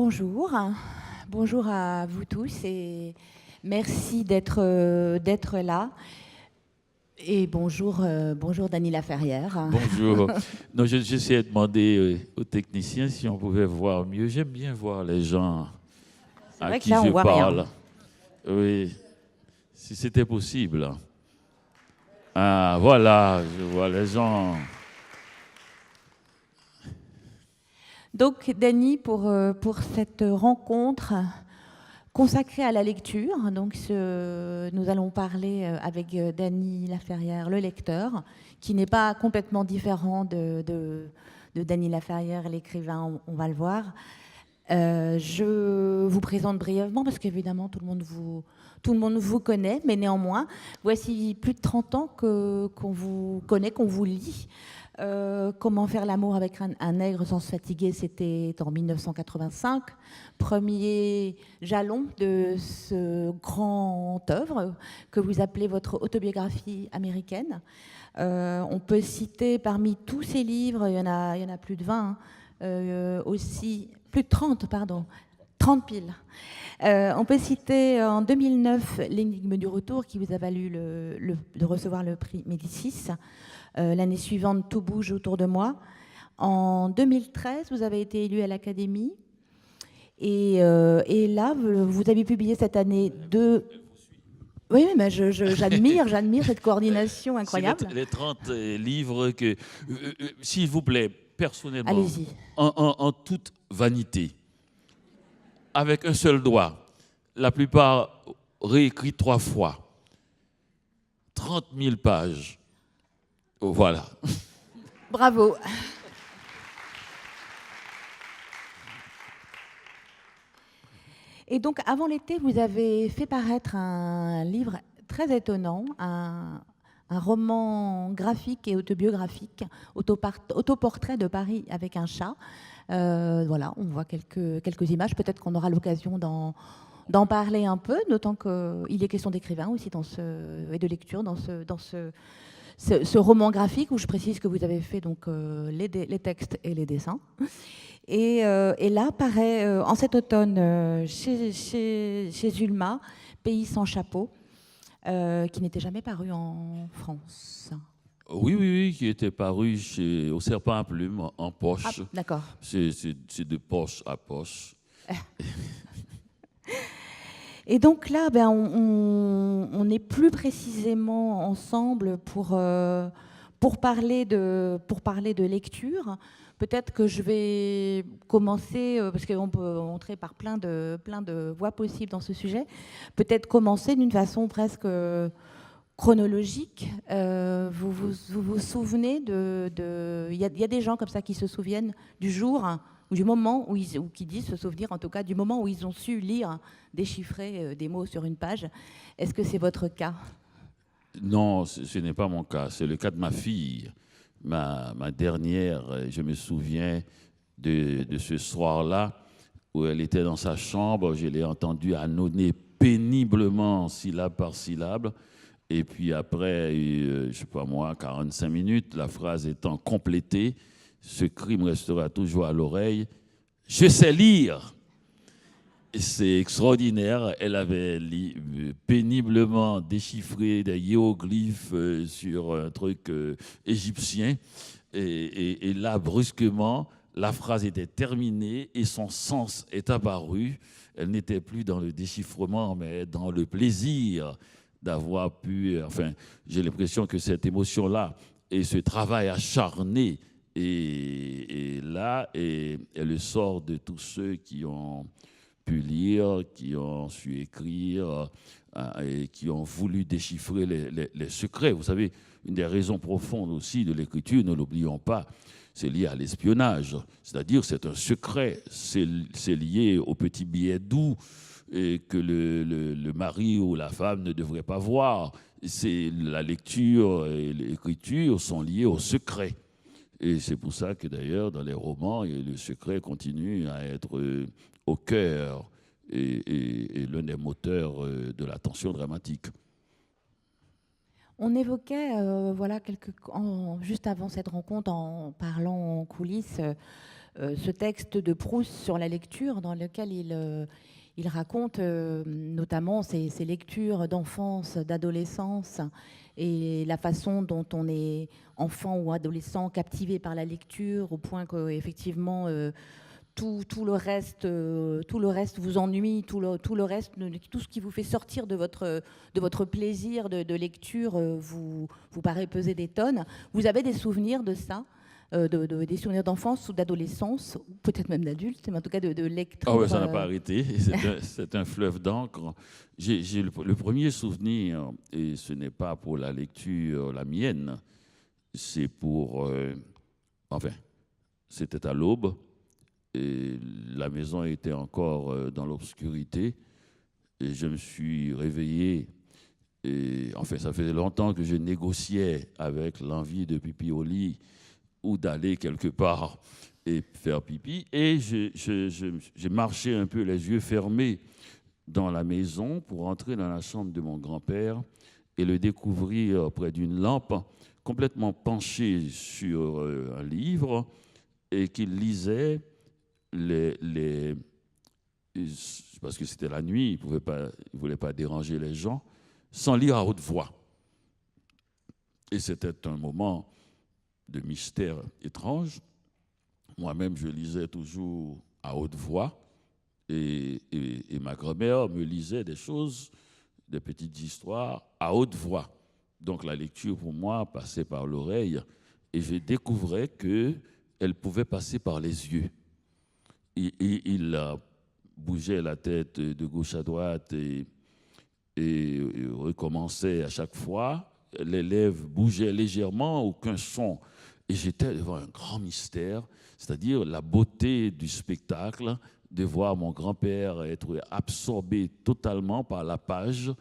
Bonjour, bonjour à vous tous et merci d'être là. Et bonjour, bonjour Dany Laferrière. Bonjour. Non, j'essayais de demander aux techniciens si on pouvait voir mieux. J'aime bien voir les gens C'est à vrai que qui là, on je voit rien. parle. Oui, si c'était possible. Ah, voilà, je vois les gens. Donc Dany, pour cette rencontre consacrée à la lecture, donc nous allons parler avec Dany Laferrière, le lecteur, qui n'est pas complètement différent de Dany Laferrière, l'écrivain, on va le voir. Je vous présente brièvement, parce qu'évidemment tout le monde vous connaît, mais néanmoins, voici plus de 30 ans qu'on vous connaît, qu'on vous lit. Comment faire l'amour avec un nègre sans se fatiguer, c'était en 1985. Premier jalon de ce grand œuvre que vous appelez votre autobiographie américaine. On peut citer parmi tous ces livres, il y en a plus de 20, aussi, plus de 30, pardon, 30 piles. On peut citer en 2009 L'énigme du retour qui vous a valu de recevoir le prix Médicis. L'année suivante, Tout bouge autour de moi. En 2013, vous avez été élu à l'Académie. Et là, vous avez publié cette année deux... Oui, mais j'admire cette coordination incroyable. C'est les 30 livres que, s'il vous plaît, personnellement, Allez-y. en toute vanité, avec un seul doigt, la plupart réécrits 3 fois, 30 000 pages. Voilà. Bravo. Et donc, avant l'été, vous avez fait paraître un livre très étonnant, un roman graphique et autobiographique, autoportrait de Paris avec un chat. Voilà, on voit quelques images. Peut-être qu'on aura l'occasion d'en parler un peu, d'autant qu'il est question d'écrivain aussi et de lecture dans ce roman graphique où je précise que vous avez fait donc, les textes et les dessins. Et là, paraît en cet automne chez Zulma, Pays sans chapeau, qui n'était jamais paru en France. Oui, qui était paru au Serpent à Plume, en poche. Ah, d'accord. C'est de poche à poche. Et donc là, on est plus précisément ensemble pour parler de lecture. Peut-être que je vais commencer, parce qu'on peut entrer par plein de voies possibles dans ce sujet, peut-être commencer d'une façon presque chronologique. Vous vous souvenez il y a des gens comme ça qui se souviennent du jour, ou du moment ou qui disent se souvenir en tout cas du moment où ils ont su lire, déchiffrer des mots sur une page. Est-ce que c'est votre cas? Non, ce n'est pas mon cas. C'est le cas de ma fille. Ma dernière, je me souviens de ce soir-là où elle était dans sa chambre. Je l'ai entendue annoncer péniblement, syllabe par syllabe. Et puis après, je ne sais pas moi, 45 minutes, la phrase étant complétée, ce cri me restera toujours à l'oreille. Je sais lire. C'est extraordinaire. Elle avait péniblement déchiffré des hiéroglyphes sur un truc égyptien. Et là, brusquement, la phrase était terminée et son sens est apparu. Elle n'était plus dans le déchiffrement, mais dans le plaisir d'avoir pu... Enfin, j'ai l'impression que cette émotion-là et ce travail acharné est là et le sort de tous ceux qui ont pu lire, qui ont su écrire et qui ont voulu déchiffrer les secrets. Vous savez, une des raisons profondes aussi de l'écriture, ne l'oublions pas, c'est lié à l'espionnage. C'est-à-dire c'est un secret, c'est lié au petit billet doux et que le mari ou la femme ne devrait pas voir. C'est la lecture et l'écriture sont liées au secret. Et c'est pour ça que d'ailleurs, dans les romans, le secret continue à être au cœur et l'un des moteurs de la tension dramatique. On évoquait, voilà, juste avant cette rencontre, en parlant en coulisses, ce texte de Proust sur la lecture, dans lequel il raconte notamment ses lectures d'enfance, d'adolescence, et la façon dont on est enfant ou adolescent captivé par la lecture, au point qu'effectivement tout le reste vous ennuie, tout le reste, tout ce qui vous fait sortir de votre plaisir de lecture vous paraît peser des tonnes. Vous avez des souvenirs de ça, des souvenirs d'enfance ou d'adolescence, ou peut-être même d'adulte, mais en tout cas de lecture. Ah ouais, ça n'a pas arrêté. C'est un fleuve d'encre. J'ai le premier souvenir, et ce n'est pas pour la lecture la mienne, c'est pour... enfin, c'était à l'aube, et la maison était encore dans l'obscurité, et je me suis réveillé. Et, enfin, ça faisait longtemps que je négociais avec l'envie de pipi au lit ou d'aller quelque part et faire pipi. Et j'ai marché un peu les yeux fermés dans la maison pour entrer dans la chambre de mon grand-père et le découvrir près d'une lampe, complètement penché sur un livre et qu'il lisait parce que c'était la nuit, il ne voulait pas déranger les gens, sans lire à haute voix. Et c'était un moment de mystère étrange. Moi-même, je lisais toujours à haute voix et ma grand-mère me lisait des choses, des petites histoires à haute voix. Donc la lecture, pour moi, passait par l'oreille et je découvrais qu'elle pouvait passer par les yeux. Il bougeait la tête de gauche à droite et recommençait à chaque fois. Les lèvres bougeaient légèrement, aucun son. Et j'étais devant un grand mystère, c'est-à-dire la beauté du spectacle, de voir mon grand-père être absorbé totalement par la page,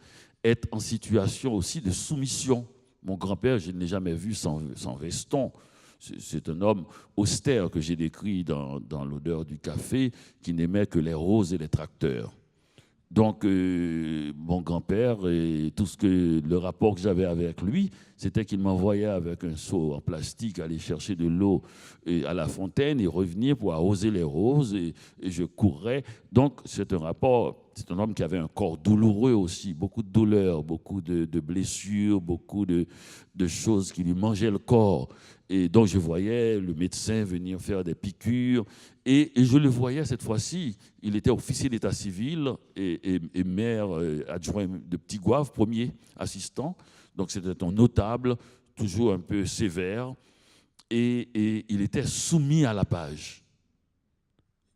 être en situation aussi de soumission. Mon grand-père, je ne l'ai jamais vu sans veston. C'est un homme austère que j'ai décrit dans l'odeur du café, qui n'aimait que les roses et les tracteurs. Donc, mon grand-père, et le rapport que j'avais avec lui, c'était qu'il m'envoyait avec un seau en plastique aller chercher de l'eau à la fontaine et revenir pour arroser les roses, et je courais. Donc, c'est un homme qui avait un corps douloureux aussi, beaucoup de douleurs, beaucoup de blessures, beaucoup de choses qui lui mangeaient le corps. Et donc, je voyais le médecin venir faire des piqûres. Et je le voyais cette fois-ci. Il était officier d'état civil et maire adjoint de Petit Goâve, premier assistant. Donc, c'était un notable, toujours un peu sévère. Et il était soumis à la page.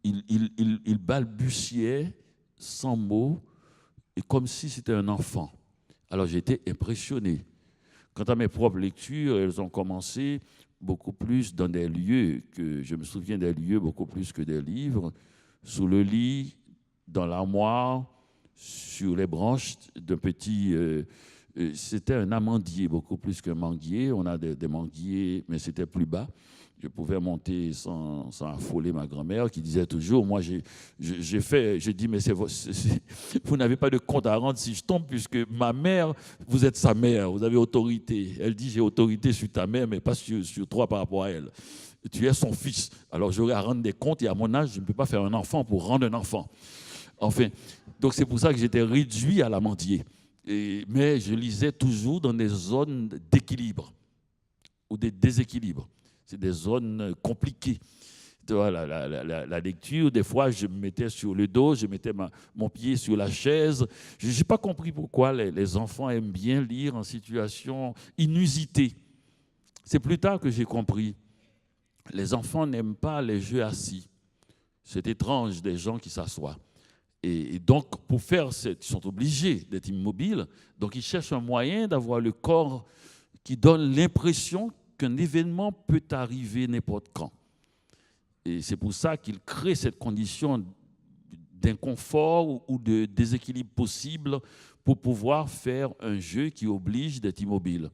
Il balbutiait sans mots, et comme si c'était un enfant. Alors, j'étais impressionné. Quant à mes propres lectures, elles ont commencé beaucoup plus dans des lieux, que je me souviens des lieux beaucoup plus que des livres, sous le lit, dans l'armoire, sur les branches d'un petit... c'était un amandier, beaucoup plus qu'un manguier. On a des manguiers, mais c'était plus bas. Je pouvais monter sans affoler ma grand-mère, qui disait toujours, moi j'ai dit, mais vous n'avez pas de compte à rendre si je tombe, puisque ma mère, vous êtes sa mère, vous avez autorité. Elle dit, j'ai autorité sur ta mère, mais pas sur toi par rapport à elle. Tu es son fils. Alors j'aurai à rendre des comptes, et à mon âge, je ne peux pas faire un enfant pour rendre un enfant. Enfin, donc c'est pour ça que j'étais réduit à l'amandier. Mais je lisais toujours dans des zones d'équilibre ou des déséquilibres. C'est des zones compliquées. La lecture, des fois, je me mettais sur le dos, je mettais mon pied sur la chaise. Je n'ai pas compris pourquoi les enfants aiment bien lire en situation inusitée. C'est plus tard que j'ai compris. Les enfants n'aiment pas les jeux assis. C'est étrange, des gens qui s'assoient. Et donc, pour faire ils sont obligés d'être immobiles. Donc, ils cherchent un moyen d'avoir le corps qui donne l'impression qu'un événement peut arriver n'importe quand. Et c'est pour ça qu'ils créent cette condition d'inconfort ou de déséquilibre possible pour pouvoir faire un jeu qui oblige d'être immobile.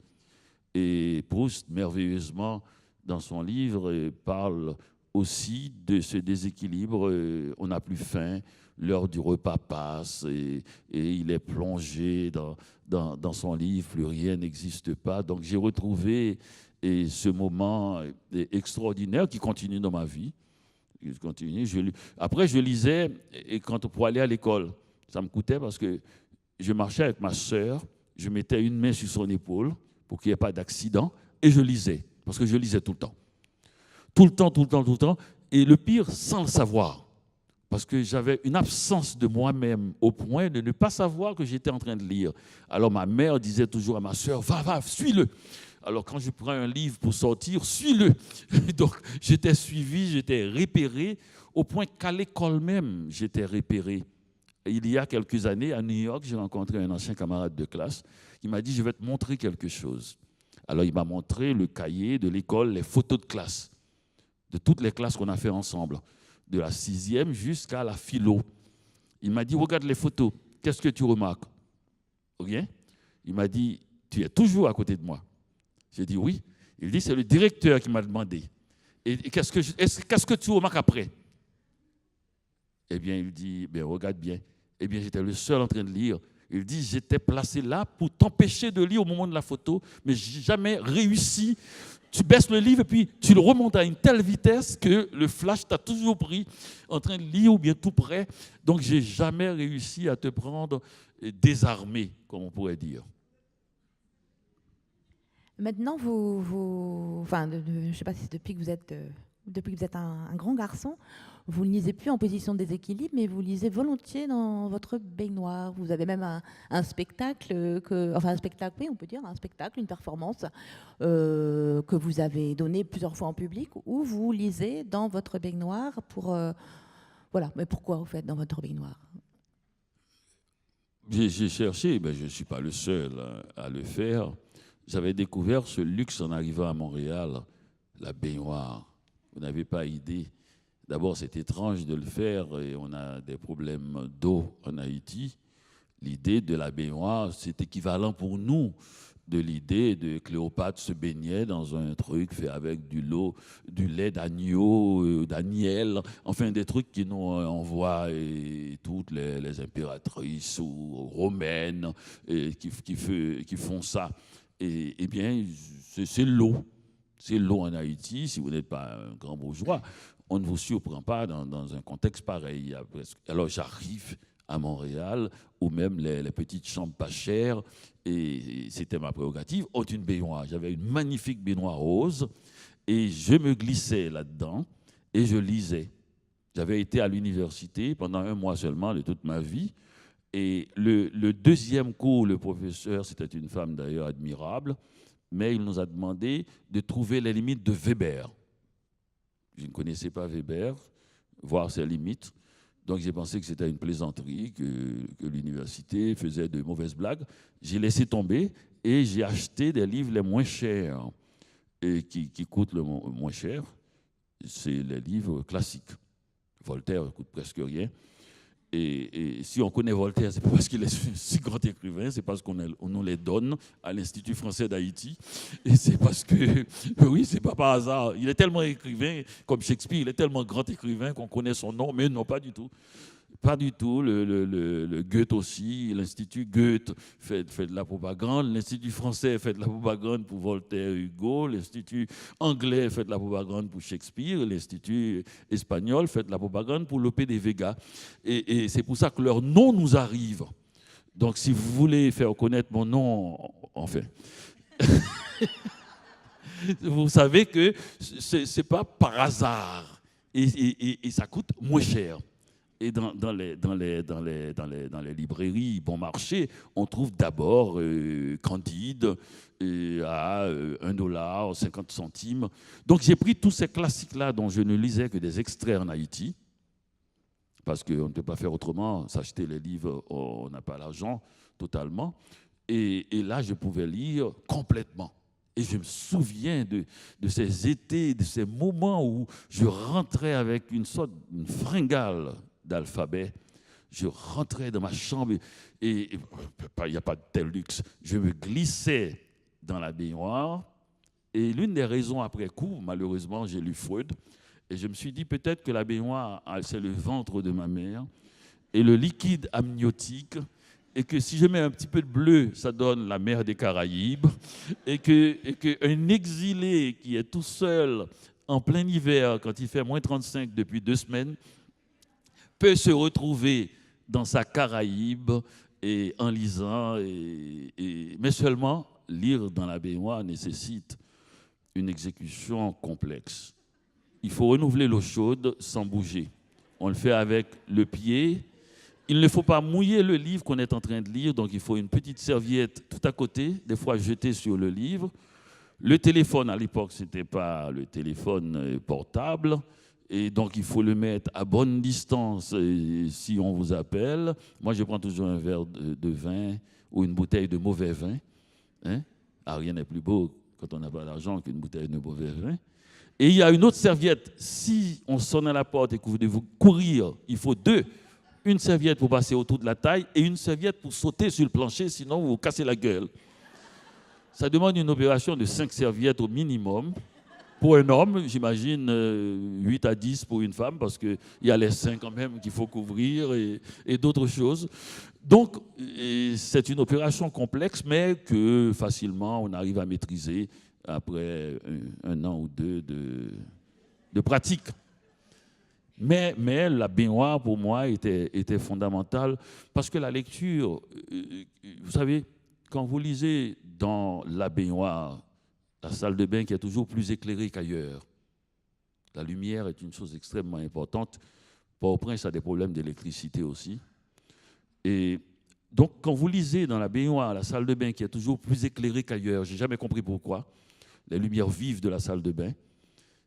Et Proust, merveilleusement, dans son livre, parle aussi de ce déséquilibre. On n'a plus faim, l'heure du repas passe et il est plongé dans son livre, plus rien n'existe pas. Donc j'ai retrouvé ce moment extraordinaire qui continue dans ma vie, Je continue. Après, je lisais et pour aller à l'école. Ça me coûtait parce que je marchais avec ma sœur, je mettais une main sur son épaule pour qu'il n'y ait pas d'accident et je lisais, parce que je lisais tout le temps. Tout le temps, tout le temps, tout le temps. Et le pire, sans le savoir, parce que j'avais une absence de moi-même au point de ne pas savoir que j'étais en train de lire. Alors ma mère disait toujours à ma sœur, va, suis-le. Alors quand je prends un livre pour sortir, suis-le. Donc j'étais suivi, j'étais repéré, au point qu'à l'école même, j'étais repéré. Il y a quelques années, à New York, j'ai rencontré un ancien camarade de classe qui m'a dit, je vais te montrer quelque chose. Alors il m'a montré le cahier de l'école, les photos de classe, de toutes les classes qu'on a fait ensemble, de la 6e jusqu'à la philo. Il m'a dit, regarde les photos, qu'est-ce que tu remarques? Okay? Il m'a dit, tu es toujours à côté de moi. J'ai dit oui. Il dit, c'est le directeur qui m'a demandé. Et qu'est-ce que tu remarques après? Eh bien, il dit, ben, regarde bien. Eh bien, j'étais le seul en train de lire. Il dit, j'étais placé là pour t'empêcher de lire au moment de la photo, mais je n'ai jamais réussi. Tu baisses le livre et puis tu le remontes à une telle vitesse que le flash t'a toujours pris en train de lire ou bien tout près. Donc, je n'ai jamais réussi à te prendre désarmé, comme on pourrait dire. Maintenant, enfin, je ne sais pas si c'est depuis que vous êtes un grand garçon, vous ne lisez plus en position de déséquilibre, mais vous lisez volontiers dans votre baignoire. Vous avez même un spectacle, un spectacle, oui, on peut dire, un spectacle, une performance que vous avez donné plusieurs fois en public, où vous lisez dans votre baignoire pour... voilà, mais pourquoi vous faites dans votre baignoire? J'ai cherché, mais je ne suis pas le seul à le faire. J'avais découvert ce luxe en arrivant à Montréal, la baignoire. Vous n'avez pas idée. D'abord, c'est étrange de le faire et on a des problèmes d'eau en Haïti. L'idée de la baignoire, c'est équivalent pour nous de l'idée de Cléopâtre se baignait dans un truc fait avec du lait d'agneau, d'agnelle, enfin des trucs qui nous envoient toutes les impératrices ou romaines qui font ça. Eh bien, c'est l'eau. C'est l'eau en Haïti. Si vous n'êtes pas un grand bourgeois, on ne vous surprend pas dans un contexte pareil. Alors, j'arrive à Montréal, où même les petites chambres pas chères, et c'était ma prérogative, ont une baignoire. J'avais une magnifique baignoire rose, et je me glissais là-dedans, et je lisais. J'avais été à l'université pendant 1 mois seulement de toute ma vie, et le deuxième cours, le professeur, c'était une femme d'ailleurs admirable, mais il nous a demandé de trouver les limites de Weber. Je ne connaissais pas Weber, voir ses limites. Donc j'ai pensé que c'était une plaisanterie, que l'université faisait de mauvaises blagues. J'ai laissé tomber et j'ai acheté des livres les moins chers et qui coûtent le moins cher. C'est les livres classiques. Voltaire ne coûte presque rien. Et si on connaît Voltaire, c'est pas parce qu'il est un si grand écrivain, c'est parce qu'on nous les donne à l'Institut français d'Haïti. Et c'est parce que, oui, c'est pas par hasard. Il est tellement écrivain, comme Shakespeare, il est tellement grand écrivain qu'on connaît son nom, mais non, pas du tout. Pas du tout. Le Goethe aussi, l'Institut Goethe fait de la propagande. L'Institut français fait de la propagande pour Voltaire et Hugo. L'Institut anglais fait de la propagande pour Shakespeare. L'Institut espagnol fait de la propagande pour Lope de Vega. Et c'est pour ça que leur nom nous arrive. Donc, si vous voulez faire connaître mon nom, enfin, vous savez que ce n'est pas par hasard. Et ça coûte moins cher. Et dans les librairies bon marché, on trouve d'abord Candide à $1, 50 centimes. Donc j'ai pris tous ces classiques-là dont je ne lisais que des extraits en Haïti, parce qu'on ne peut pas faire autrement, s'acheter les livres, on n'a pas l'argent totalement. Et là, je pouvais lire complètement. Et je me souviens de ces étés, de ces moments où je rentrais avec une fringale d'alphabet. Je rentrais dans ma chambre et il n'y a pas de tel luxe. Je me glissais dans la baignoire. Et l'une des raisons après coup, malheureusement, j'ai lu Freud. Et je me suis dit peut-être que la baignoire, c'est le ventre de ma mère et le liquide amniotique. Et que si je mets un petit peu de bleu, ça donne la mer des Caraïbes. Et qu'un exilé qui est tout seul en plein hiver, quand il fait moins 35 depuis 2 semaines, peut se retrouver dans sa Caraïbe et en lisant, mais seulement lire dans la baignoire nécessite une exécution complexe. Il faut renouveler l'eau chaude sans bouger. On le fait avec le pied. Il ne faut pas mouiller le livre qu'on est en train de lire, donc il faut une petite serviette tout à côté, des fois jetée sur le livre. Le téléphone, à l'époque, ce n'était pas le téléphone portable, et donc il faut le mettre à bonne distance si on vous appelle. Moi, je prends toujours un verre de vin ou une bouteille de mauvais vin. Hein? Ah, rien n'est plus beau quand on n'a pas d'argent qu'une bouteille de mauvais vin. Et il y a une autre serviette. Si on sonne à la porte et que vous devez courir, il faut deux. Une serviette pour passer autour de la taille et une serviette pour sauter sur le plancher, sinon vous vous cassez la gueule. Ça demande une opération de 5 serviettes au minimum. Pour un homme, j'imagine 8 à 10 pour une femme, parce qu'il y a les seins quand même qu'il faut couvrir et d'autres choses. Donc, c'est une opération complexe, mais que facilement on arrive à maîtriser après un an ou deux de pratique. Mais la baignoire, pour moi, était fondamentale, parce que la lecture, vous savez, quand vous lisez dans la baignoire, la salle de bain qui est toujours plus éclairée qu'ailleurs, la lumière est une chose extrêmement importante. Port-au-Prince a des problèmes d'électricité aussi. Et donc, quand vous lisez dans la baignoire, la salle de bain qui est toujours plus éclairée qu'ailleurs, je n'ai jamais compris pourquoi, les lumières vives de la salle de bain,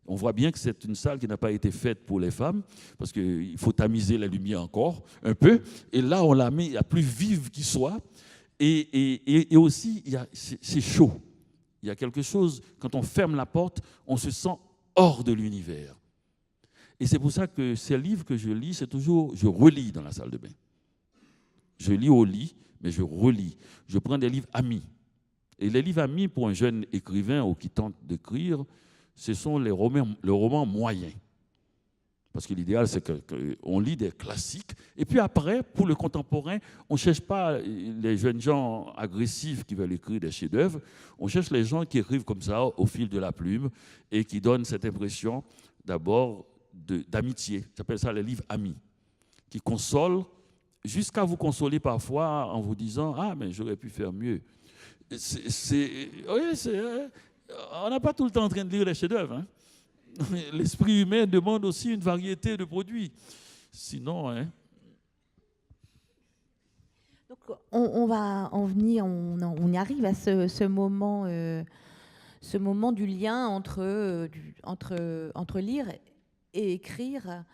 on voit bien que c'est une salle qui n'a pas été faite pour les femmes, parce qu'il faut tamiser la lumière encore un peu. Et là, on la met la plus vive qui soit. Et aussi, c'est chaud. Il y a quelque chose, quand on ferme la porte, on se sent hors de l'univers. Et c'est pour ça que ces livres que je lis, c'est toujours, je relis dans la salle de bain. Je lis au lit, mais je relis. Je prends des livres amis. Et les livres amis, pour un jeune écrivain ou qui tente d'écrire, ce sont les romans moyens. Parce que l'idéal, c'est qu'on lit des classiques. Et puis après, pour le contemporain, on ne cherche pas les jeunes gens agressifs qui veulent écrire des chefs-d'œuvre. On cherche les gens qui écrivent comme ça, au fil de la plume, et qui donnent cette impression, d'abord, d'amitié. J'appelle ça les livres amis, qui consolent, jusqu'à vous consoler parfois en vous disant « Ah, mais j'aurais pu faire mieux ». On n'a pas tout le temps en train de lire les chefs-d'œuvre. Hein. L'esprit humain demande aussi une variété de produits. Sinon, hein. Donc, on va en venir, on y arrive à ce moment du lien entre lire et écrire.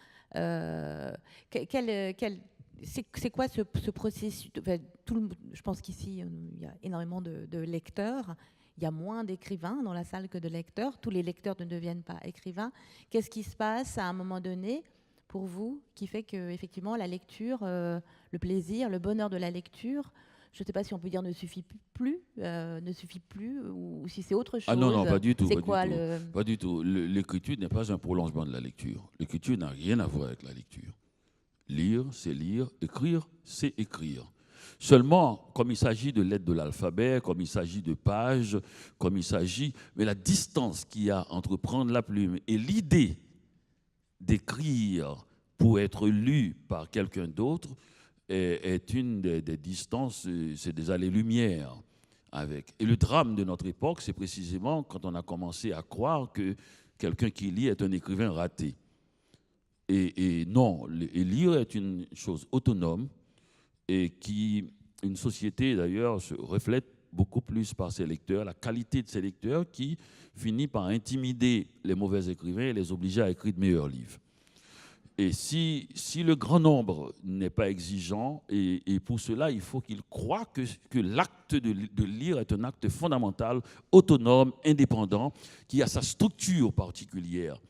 C'est quoi ce processus? Je pense qu'ici, il y a énormément de lecteurs. Il y a moins d'écrivains dans la salle que de lecteurs. Tous les lecteurs ne deviennent pas écrivains. Qu'est-ce qui se passe à un moment donné pour vous qui fait que effectivement la lecture, le plaisir, le bonheur de la lecture, je ne sais pas si on peut dire ne suffit plus, ou si c'est autre chose. Ah non, pas du tout. C'est Pas du tout. L'écriture n'est pas un prolongement de la lecture. L'écriture n'a rien à voir avec la lecture. Lire, c'est lire. Écrire, c'est écrire. Seulement, comme il s'agit de lettres de l'alphabet, comme il s'agit de pages, mais la distance qu'il y a entre prendre la plume et l'idée d'écrire pour être lu par quelqu'un d'autre est une des distances, c'est des allées-lumière avec. Et le drame de notre époque, c'est précisément quand on a commencé à croire que quelqu'un qui lit est un écrivain raté. Et non, lire est une chose autonome, et qui, une société d'ailleurs, se reflète beaucoup plus par ses lecteurs, la qualité de ses lecteurs qui finit par intimider les mauvais écrivains et les obliger à écrire de meilleurs livres. Et si le grand nombre n'est pas exigeant, et pour cela, il faut qu'il croie que l'acte de lire est un acte fondamental, autonome, indépendant, qui a sa structure particulière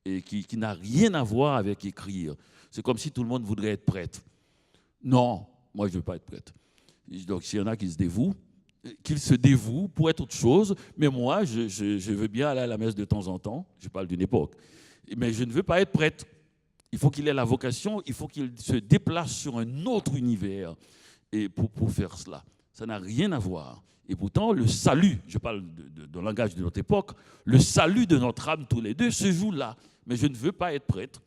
et qui n'a rien à voir avec écrire. C'est comme si tout le monde voudrait être prêtre. Non, moi je ne veux pas être prêtre. Donc s'il y en a qui se dévouent, qu'ils se dévouent pour être autre chose, mais moi je veux bien aller à la messe de temps en temps, je parle d'une époque, mais je ne veux pas être prêtre. Il faut qu'il ait la vocation, il faut qu'il se déplace sur un autre univers et pour faire cela. Ça n'a rien à voir. Et pourtant, le salut, je parle de langage de notre époque, le salut de notre âme tous les deux se joue là. Mais je ne veux pas être prêtre.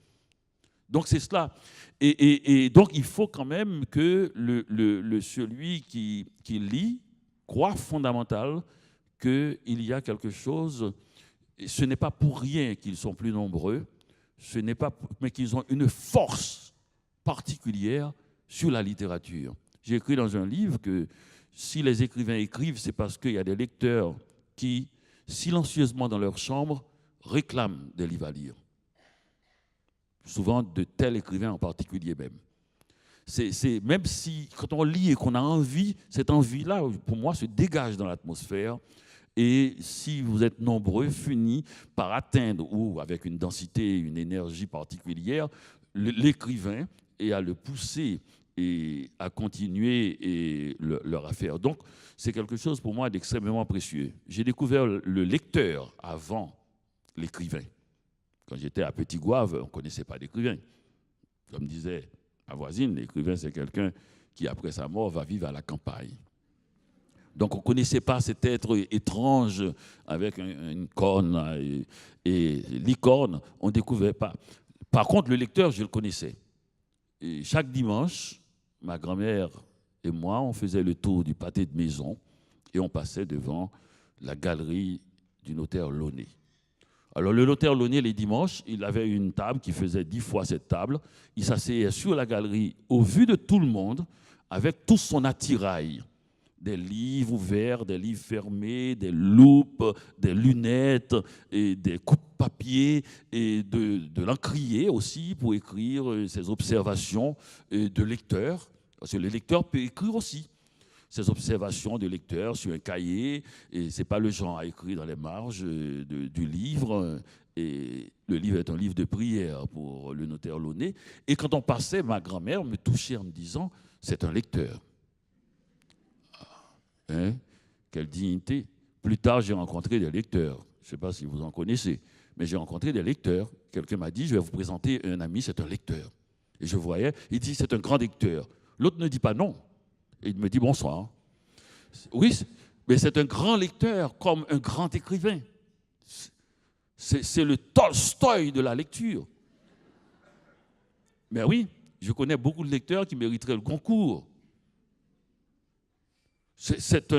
Donc c'est cela. Et donc il faut quand même que celui qui lit croit fondamental qu'il y a quelque chose. Ce n'est pas pour rien qu'ils sont plus nombreux, mais qu'ils ont une force particulière sur la littérature. J'ai écrit dans un livre que si les écrivains écrivent, c'est parce qu'il y a des lecteurs qui, silencieusement dans leur chambre, réclament des livres à lire. Souvent de tels écrivains en particulier même. Même si, quand on lit et qu'on a envie, cette envie-là, pour moi, se dégage dans l'atmosphère. Et si vous êtes nombreux, finit par atteindre, ou avec une densité, une énergie particulière, l'écrivain, et à le pousser et à continuer leur affaire. Donc, c'est quelque chose pour moi d'extrêmement précieux. J'ai découvert le lecteur avant l'écrivain. Quand j'étais à Petit Gouave, on ne connaissait pas d'écrivain. Comme disait ma voisine, l'écrivain, c'est quelqu'un qui, après sa mort, va vivre à la campagne. Donc, on ne connaissait pas cet être étrange avec une corne et licorne. On ne découvrait pas. Par contre, le lecteur, je le connaissais. Et chaque dimanche, ma grand-mère et moi, on faisait le tour du pâté de maison et on passait devant la galerie du notaire Launay. Alors, le notaire Launay, les dimanches, il avait une table qui faisait 10 fois cette table. Il s'asseyait sur la galerie au vu de tout le monde avec tout son attirail. Des livres ouverts, des livres fermés, des loupes, des lunettes, et des coupes-papier, et de l'encrier aussi pour écrire ses observations de lecteur. Parce que le lecteur peut écrire aussi ses observations de lecteur sur un cahier, et ce n'est pas le genre à écrire dans les marges du livre. Et le livre est un livre de prière pour le notaire Launay. Et quand on passait, ma grand-mère me touchait en me disant « c'est un lecteur ». Hein? Quelle dignité. Plus tard, j'ai rencontré des lecteurs. Je ne sais pas si vous en connaissez, mais j'ai rencontré des lecteurs. Quelqu'un m'a dit, je vais vous présenter un ami, c'est un lecteur. Et je voyais, il dit, c'est un grand lecteur. L'autre ne dit pas non. Et il me dit, bonsoir. Oui, mais c'est un grand lecteur comme un grand écrivain. C'est le Tolstoï de la lecture. Mais oui, je connais beaucoup de lecteurs qui mériteraient le concours. C'est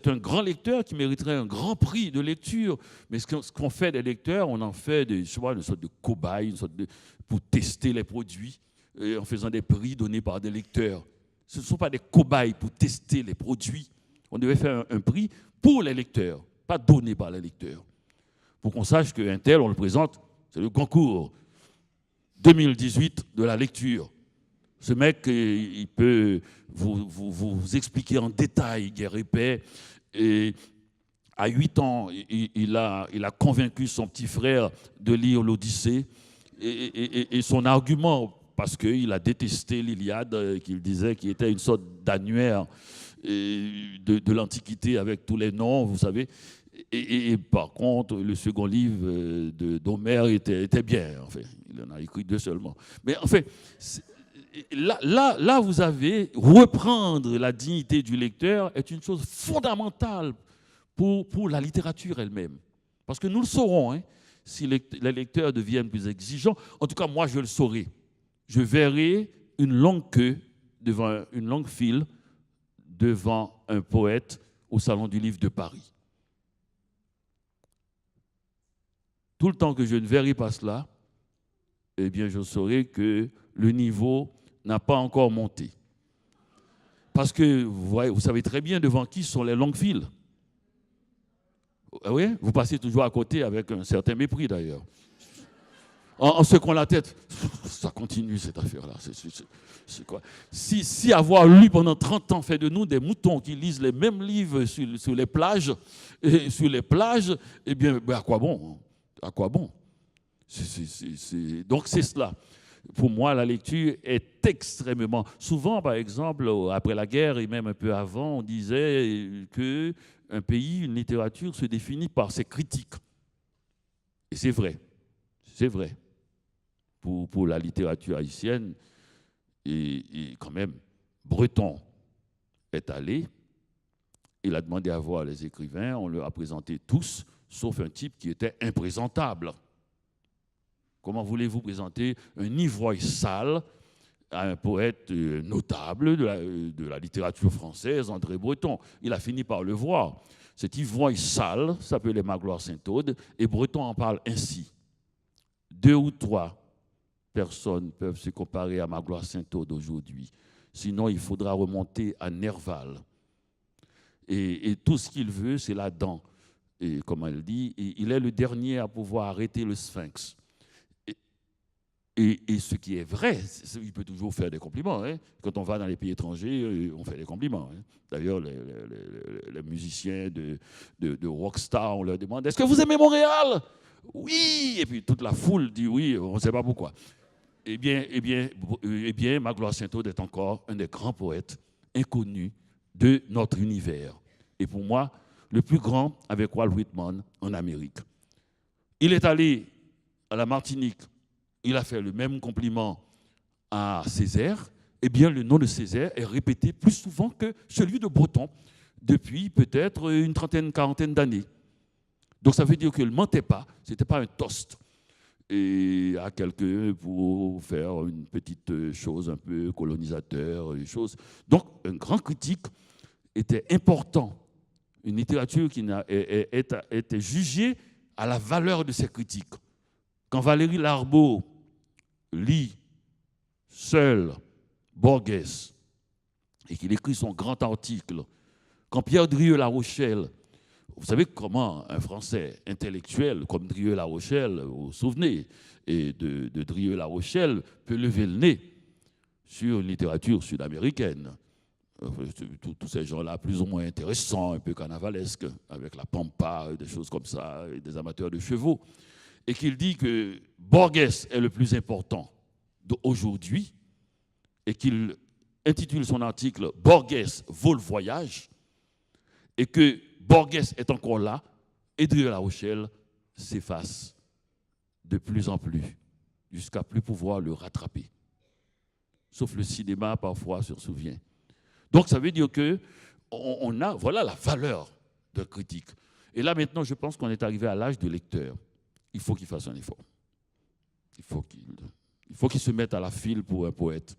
un grand lecteur qui mériterait un grand prix de lecture. Mais ce qu'on fait des lecteurs, on en fait une sorte de cobaye, pour tester les produits, en faisant des prix donnés par des lecteurs. Ce ne sont pas des cobayes pour tester les produits. On devait faire un prix pour les lecteurs, pas donné par les lecteurs. Pour qu'on sache qu'un tel, on le présente, c'est le concours 2018 de la lecture. Ce mec, il peut vous expliquer en détail Guerre et Paix. Et à 8 ans, il a convaincu son petit frère de lire l'Odyssée. Et son argument, parce qu'il a détesté l'Iliade, qu'il disait qu'il était une sorte d'annuaire de l'Antiquité avec tous les noms, vous savez. Et par contre, le second livre d'Homère était bien. En fait. Il en a écrit 2 seulement. Mais en fait... Là, vous avez reprendre la dignité du lecteur est une chose fondamentale pour la littérature elle-même. Parce que nous le saurons, hein, si les lecteurs deviennent plus exigeants. En tout cas, moi, je le saurai. Je verrai une longue queue, une longue file devant un poète au Salon du Livre de Paris. Tout le temps que je ne verrai pas cela, eh bien, je saurai que le niveau n'a pas encore monté. Parce que vous savez très bien devant qui sont les longues files. Oui, vous passez toujours à côté avec un certain mépris d'ailleurs. En secouant la tête, ça continue cette affaire-là. C'est quoi? Si avoir lu pendant 30 ans fait de nous des moutons qui lisent les mêmes livres sur les plages, eh bien, à quoi bon? À quoi bon? Donc c'est cela. Pour moi, la lecture est extrêmement... Souvent, par exemple, après la guerre et même un peu avant, on disait qu'un pays, une littérature se définit par ses critiques. Et c'est vrai. C'est vrai. Pour la littérature haïtienne, et quand même, Breton est allé, Il a demandé à voir les écrivains, on leur a présenté tous, sauf un type qui était imprésentable. Comment voulez-vous présenter un ivrogne sale à un poète notable de la littérature française, André Breton? Il a fini par le voir. Cet ivrogne sale s'appelait Magloire Saint-Aude, et Breton en parle ainsi. 2 ou 3 personnes peuvent se comparer à Magloire Saint-Aude aujourd'hui. Sinon, il faudra remonter à Nerval. Et tout ce qu'il veut, c'est la dent. Et comme elle dit, il est le dernier à pouvoir arrêter le sphinx. Et ce qui est vrai, il peut toujours faire des compliments. Hein. Quand on va dans les pays étrangers, on fait des compliments. Hein. D'ailleurs, les musiciens de rockstar, on leur demande « Est-ce que vous aimez Montréal ?» « Oui !» Et puis toute la foule dit « Oui », on ne sait pas pourquoi. Eh bien, Magloire Saint-Aude est encore un des grands poètes inconnus de notre univers. Et pour moi, le plus grand avec Walt Whitman en Amérique. Il est allé à la Martinique, il a fait le même compliment à Césaire. Eh bien, le nom de Césaire est répété plus souvent que celui de Breton depuis peut-être une trentaine, quarantaine d'années. Donc ça veut dire qu'il ne mentait pas, ce n'était pas un toast et à quelqu'un pour faire une petite chose un peu colonisateur, une chose. Donc un grand critique était important. Une littérature qui était jugée à la valeur de ses critiques. Quand Valérie Larbaud lit seul Borges et qu'il écrit son grand article, quand Pierre Drieux-La Rochelle, vous savez comment un Français intellectuel comme Drieux-La Rochelle, vous vous souvenez, et de Drieux-La Rochelle, peut lever le nez sur une littérature sud-américaine. Tous ces gens-là, plus ou moins intéressants, un peu carnavalesques, avec la pampa, des choses comme ça, et des amateurs de chevaux, et qu'il dit que Borges est le plus important d'aujourd'hui, et qu'il intitule son article « Borges vaut le voyage », et que Borges est encore là, et Drieux-La Rochelle s'efface de plus en plus, jusqu'à plus pouvoir le rattraper. Sauf le cinéma, parfois, se souvient. Donc, ça veut dire qu'on a, voilà la valeur de critique. Et là, maintenant, je pense qu'on est arrivé à l'âge de lecteur. Il faut qu'il fasse un effort. Il faut qu'il se mette à la file pour un poète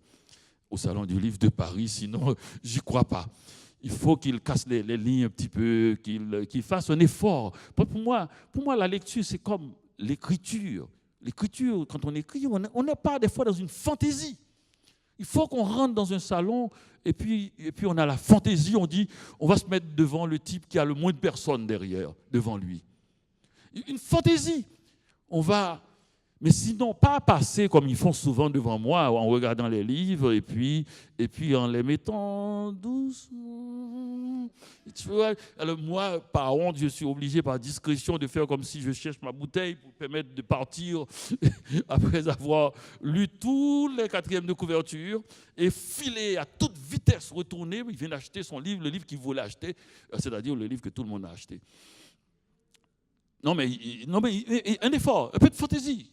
au Salon du Livre de Paris, sinon, j'y crois pas. Il faut qu'il casse les lignes un petit peu, qu'il fasse un effort. Pour moi, la lecture, c'est comme l'écriture. L'écriture, quand on écrit, on n'est pas des fois dans une fantaisie. Il faut qu'on rentre dans un salon et puis on a la fantaisie, on dit, on va se mettre devant le type qui a le moins de personnes derrière, devant lui. Une fantaisie. On va... Mais sinon, pas passer comme ils font souvent devant moi, en regardant les livres et puis en les mettant doucement. Tu vois, alors moi, par honte, je suis obligé, par discrétion, de faire comme si je cherche ma bouteille pour permettre de partir après avoir lu tous les 4e de couverture et filer à toute vitesse, retourner. Il vient d'acheter son livre, le livre qu'il voulait acheter, c'est-à-dire le livre que tout le monde a acheté. Non, mais un effort, un peu de fantaisie.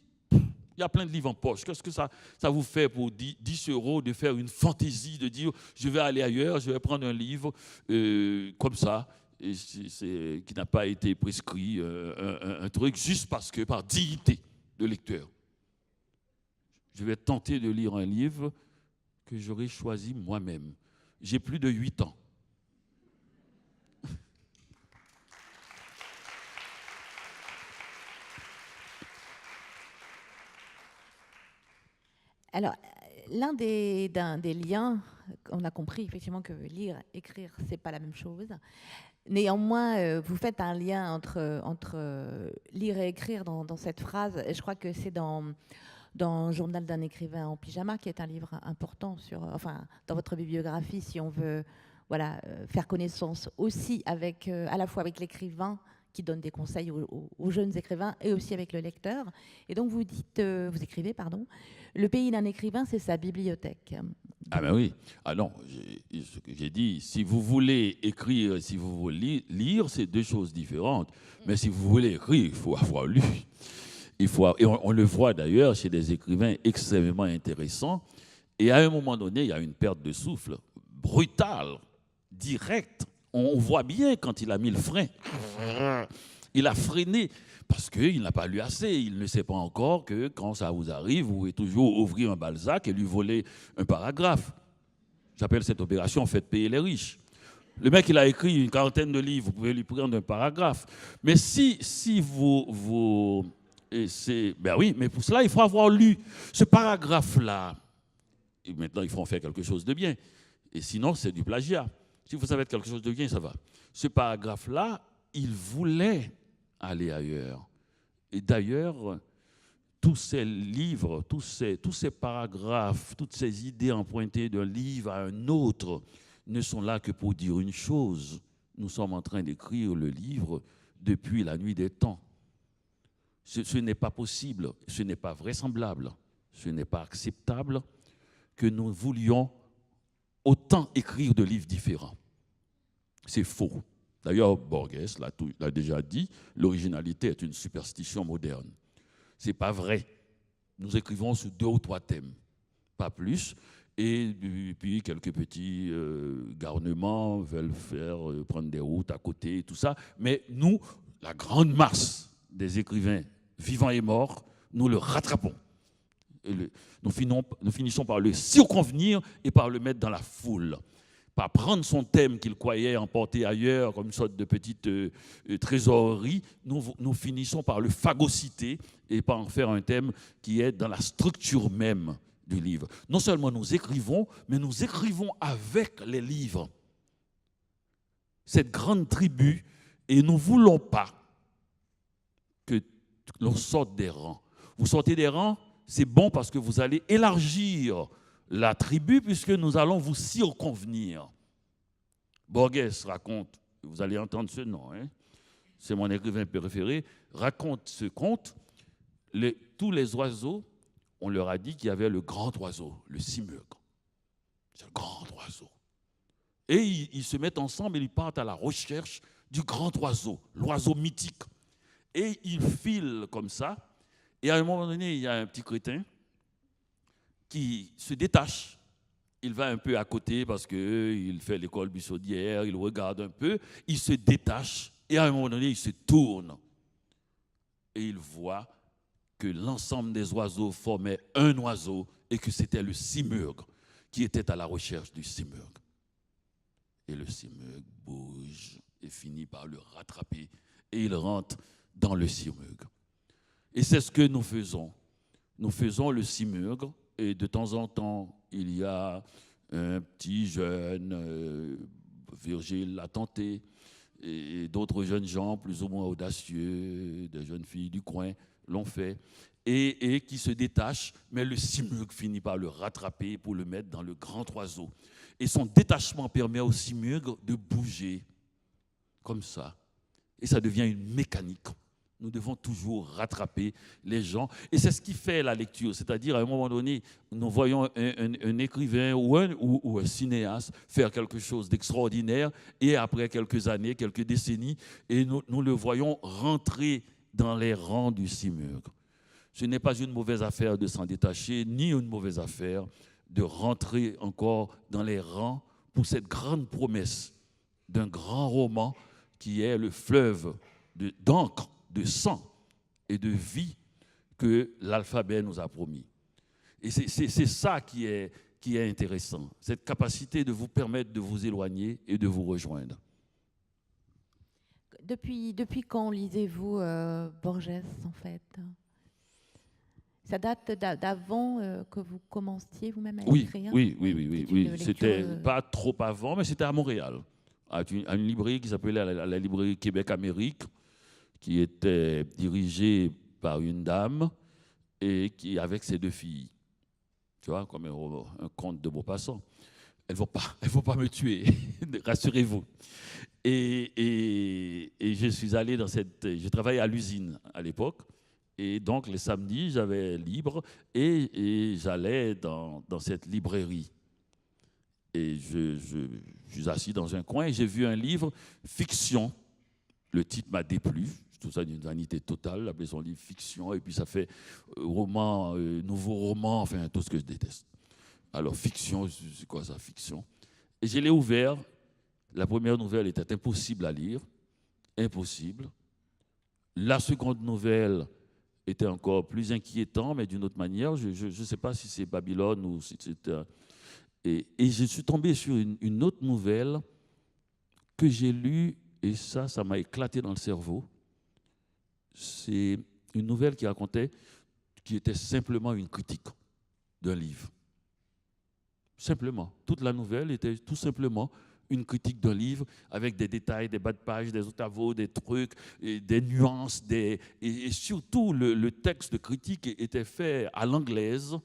Il y a plein de livres en poche. Qu'est-ce que ça vous fait pour 10 € de faire une fantaisie, de dire je vais aller ailleurs, je vais prendre un livre comme ça, qui n'a pas été prescrit, un truc juste parce que par dignité de lecteur. Je vais tenter de lire un livre que j'aurais choisi moi-même. J'ai plus de 8 ans. Alors, l'un des liens, on a compris effectivement que lire, écrire, c'est pas la même chose. Néanmoins, vous faites un lien entre lire et écrire dans cette phrase. Et je crois que c'est dans Journal d'un écrivain en pyjama, qui est un livre important dans votre bibliographie, si on veut faire connaissance aussi à la fois avec l'écrivain qui donne des conseils aux jeunes écrivains et aussi avec le lecteur. Et donc vous écrivez, le pays d'un écrivain, c'est sa bibliothèque. Ah ben oui. Ah non, j'ai dit, si vous voulez écrire, si vous voulez lire, c'est deux choses différentes. Mais si vous voulez écrire, il faut avoir lu. Et on le voit d'ailleurs chez des écrivains extrêmement intéressants. Et à un moment donné, il y a une perte de souffle brutale, directe. On voit bien quand il a mis le frein. Il a freiné parce qu'il n'a pas lu assez. Il ne sait pas encore que quand ça vous arrive, vous pouvez toujours ouvrir un Balzac et lui voler un paragraphe. J'appelle cette opération « faites payer les riches ». Le mec, il a écrit une quarantaine de livres, vous pouvez lui prendre un paragraphe. Mais si ben oui, mais pour cela, il faut avoir lu ce paragraphe-là. Et maintenant, il faut en faire quelque chose de bien. Et sinon, c'est du plagiat. Si vous savez quelque chose de bien, ça va. Ce paragraphe-là, il voulait aller ailleurs. Et d'ailleurs, tous ces livres, tous ces paragraphes, toutes ces idées empruntées d'un livre à un autre ne sont là que pour dire une chose. Nous sommes en train d'écrire le livre depuis la nuit des temps. Ce n'est pas possible, ce n'est pas vraisemblable, ce n'est pas acceptable que nous voulions autant écrire de livres différents. C'est faux. D'ailleurs, Borges l'a déjà dit, l'originalité est une superstition moderne. Ce n'est pas vrai. Nous écrivons sur 2 ou 3 thèmes, pas plus. Et puis quelques petits garnements veulent prendre des routes à côté et tout ça. Mais nous, la grande masse des écrivains vivants et morts, nous le rattrapons. Et nous finissons par le circonvenir et par le mettre dans la foule. Par prendre son thème qu'il croyait emporter ailleurs comme une sorte de petite trésorerie, nous finissons par le phagocyter et par en faire un thème qui est dans la structure même du livre. Non seulement nous écrivons, mais nous écrivons avec les livres. Cette grande tribu, et nous ne voulons pas que l'on sorte des rangs. Vous sortez des rangs, c'est bon parce que vous allez élargir la tribu puisque nous allons vous circonvenir. Borges raconte, vous allez entendre ce nom, hein, c'est mon écrivain préféré, raconte ce conte, tous les oiseaux, on leur a dit qu'il y avait le grand oiseau, le simurgh. C'est le grand oiseau. Et ils se mettent ensemble et ils partent à la recherche du grand oiseau, l'oiseau mythique. Et ils filent comme ça. Et à un moment donné, il y a un petit crétin qui se détache. Il va un peu à côté parce qu'il fait l'école buissonnière, il regarde un peu, il se détache et à un moment donné, il se tourne. Et il voit que l'ensemble des oiseaux formait un oiseau et que c'était le simurgh qui était à la recherche du simurgh. Et le simurgh bouge et finit par le rattraper et il rentre dans le simurgh. Et c'est ce que nous faisons. Nous faisons le simurgh et de temps en temps, il y a un petit jeune, Virgile l'a tenté, et d'autres jeunes gens plus ou moins audacieux, des jeunes filles du coin l'ont fait, et qui se détachent, mais le simurgh finit par le rattraper pour le mettre dans le grand oiseau. Et son détachement permet au simurgh de bouger comme ça. Et ça devient une mécanique. Nous devons toujours rattraper les gens. Et c'est ce qui fait la lecture. C'est-à-dire, à un moment donné, nous voyons un écrivain ou un cinéaste faire quelque chose d'extraordinaire. Et après quelques années, quelques décennies, et nous le voyons rentrer dans les rangs du simurgh. Ce n'est pas une mauvaise affaire de s'en détacher, ni une mauvaise affaire de rentrer encore dans les rangs pour cette grande promesse d'un grand roman qui est le fleuve d'encre, de sang et de vie que l'alphabet nous a promis. Et c'est ça qui est intéressant, cette capacité de vous permettre de vous éloigner et de vous rejoindre. Depuis quand lisez-vous Borges, en fait? Ça date d'avant que vous commenciez vous-même à écrire? Oui. C'était pas trop avant, mais c'était à Montréal, à une librairie qui s'appelait la librairie Québec-Amérique, qui était dirigée par une dame et qui avec ses 2 filles. Tu vois, comme un conte de Maupassant. Elles ne vont pas me tuer, rassurez-vous. Et je suis allé je travaillais à l'usine à l'époque. Et donc, les samedis, j'avais libre et j'allais dans cette librairie. Et je suis assis dans un coin et j'ai vu un livre, Fiction. Le titre m'a déplu. Tout ça d'une vanité totale, appelé son livre Fiction. Et puis, ça fait roman, nouveau roman, enfin, tout ce que je déteste. Alors, Fiction, c'est quoi ça, Fiction? Et je l'ai ouvert. La première nouvelle était impossible à lire, impossible. La seconde nouvelle était encore plus inquiétante, mais d'une autre manière. Je ne sais pas si c'est Babylone ou si c'était... Et je suis tombé sur une autre nouvelle que j'ai lue, et ça m'a éclaté dans le cerveau. C'est une nouvelle qui racontait, qui était simplement une critique d'un livre. Simplement. Toute la nouvelle était tout simplement une critique d'un livre avec des détails, des bas de page, des otavos, des trucs, et des nuances, et surtout le texte de critique était fait à l'anglaise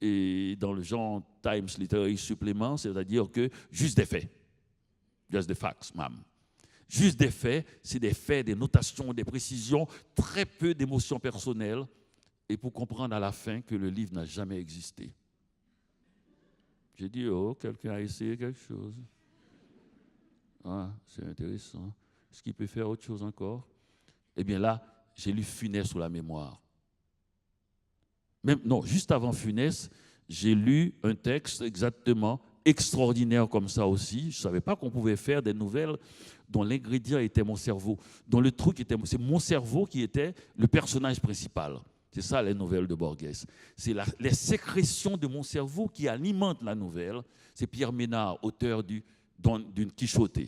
et dans le genre Times Literary Supplement, c'est-à-dire que juste des faits. Just the facts, ma'am. Juste des faits, c'est des faits, des notations, des précisions, très peu d'émotions personnelles, et pour comprendre à la fin que le livre n'a jamais existé. J'ai dit, oh, quelqu'un a essayé quelque chose. Ah, c'est intéressant. Est-ce qu'il peut faire autre chose encore? Eh bien là, j'ai lu Funès sous la mémoire. Même, non, juste avant Funès, j'ai lu un texte exactement extraordinaire comme ça aussi. Je ne savais pas qu'on pouvait faire des nouvelles dont l'ingrédient était mon cerveau, dont le truc était... C'est mon cerveau qui était le personnage principal. C'est ça les nouvelles de Borges. C'est les sécrétions de mon cerveau qui alimentent la nouvelle. C'est Pierre Ménard, auteur d'une Quichotte.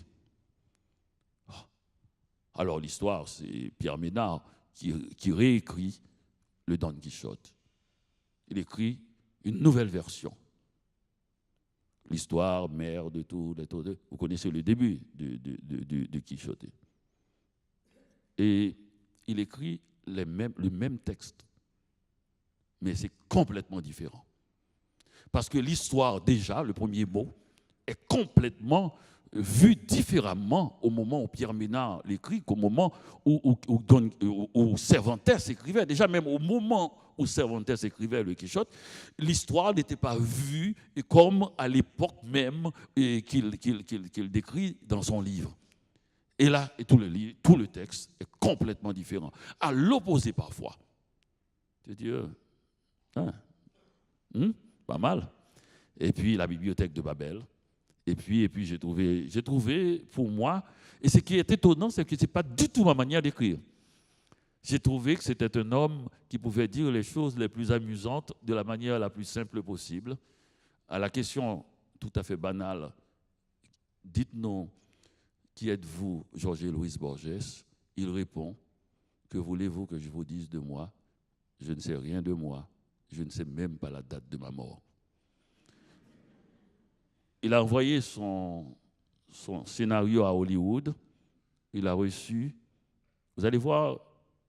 Alors l'histoire, c'est Pierre Ménard qui réécrit le Don Quichotte. Il écrit une nouvelle version. L'histoire, mère de tout, vous connaissez le début de Quichotte. Et il écrit le même texte, mais c'est complètement différent. Parce que l'histoire, déjà, le premier mot, est complètement vu différemment au moment où Pierre Ménard l'écrit qu'au moment où Cervantes écrivait. Déjà, même au moment où Cervantes écrivait le Quichotte, l'histoire n'était pas vue comme à l'époque même qu'il décrit dans son livre. Et là, tout le texte est complètement différent. À l'opposé parfois. Tu dis, pas mal. Et puis la bibliothèque de Babel. Et puis j'ai trouvé pour moi, et ce qui est étonnant, c'est que ce n'est pas du tout ma manière d'écrire. J'ai trouvé que c'était un homme qui pouvait dire les choses les plus amusantes de la manière la plus simple possible. À la question tout à fait banale, dites-nous, qui êtes-vous, Jorge-Luis Borges? Il répond, que voulez-vous que je vous dise de moi? Je ne sais rien de moi. Je ne sais même pas la date de ma mort. Il a envoyé son scénario à Hollywood. Il a reçu, vous allez voir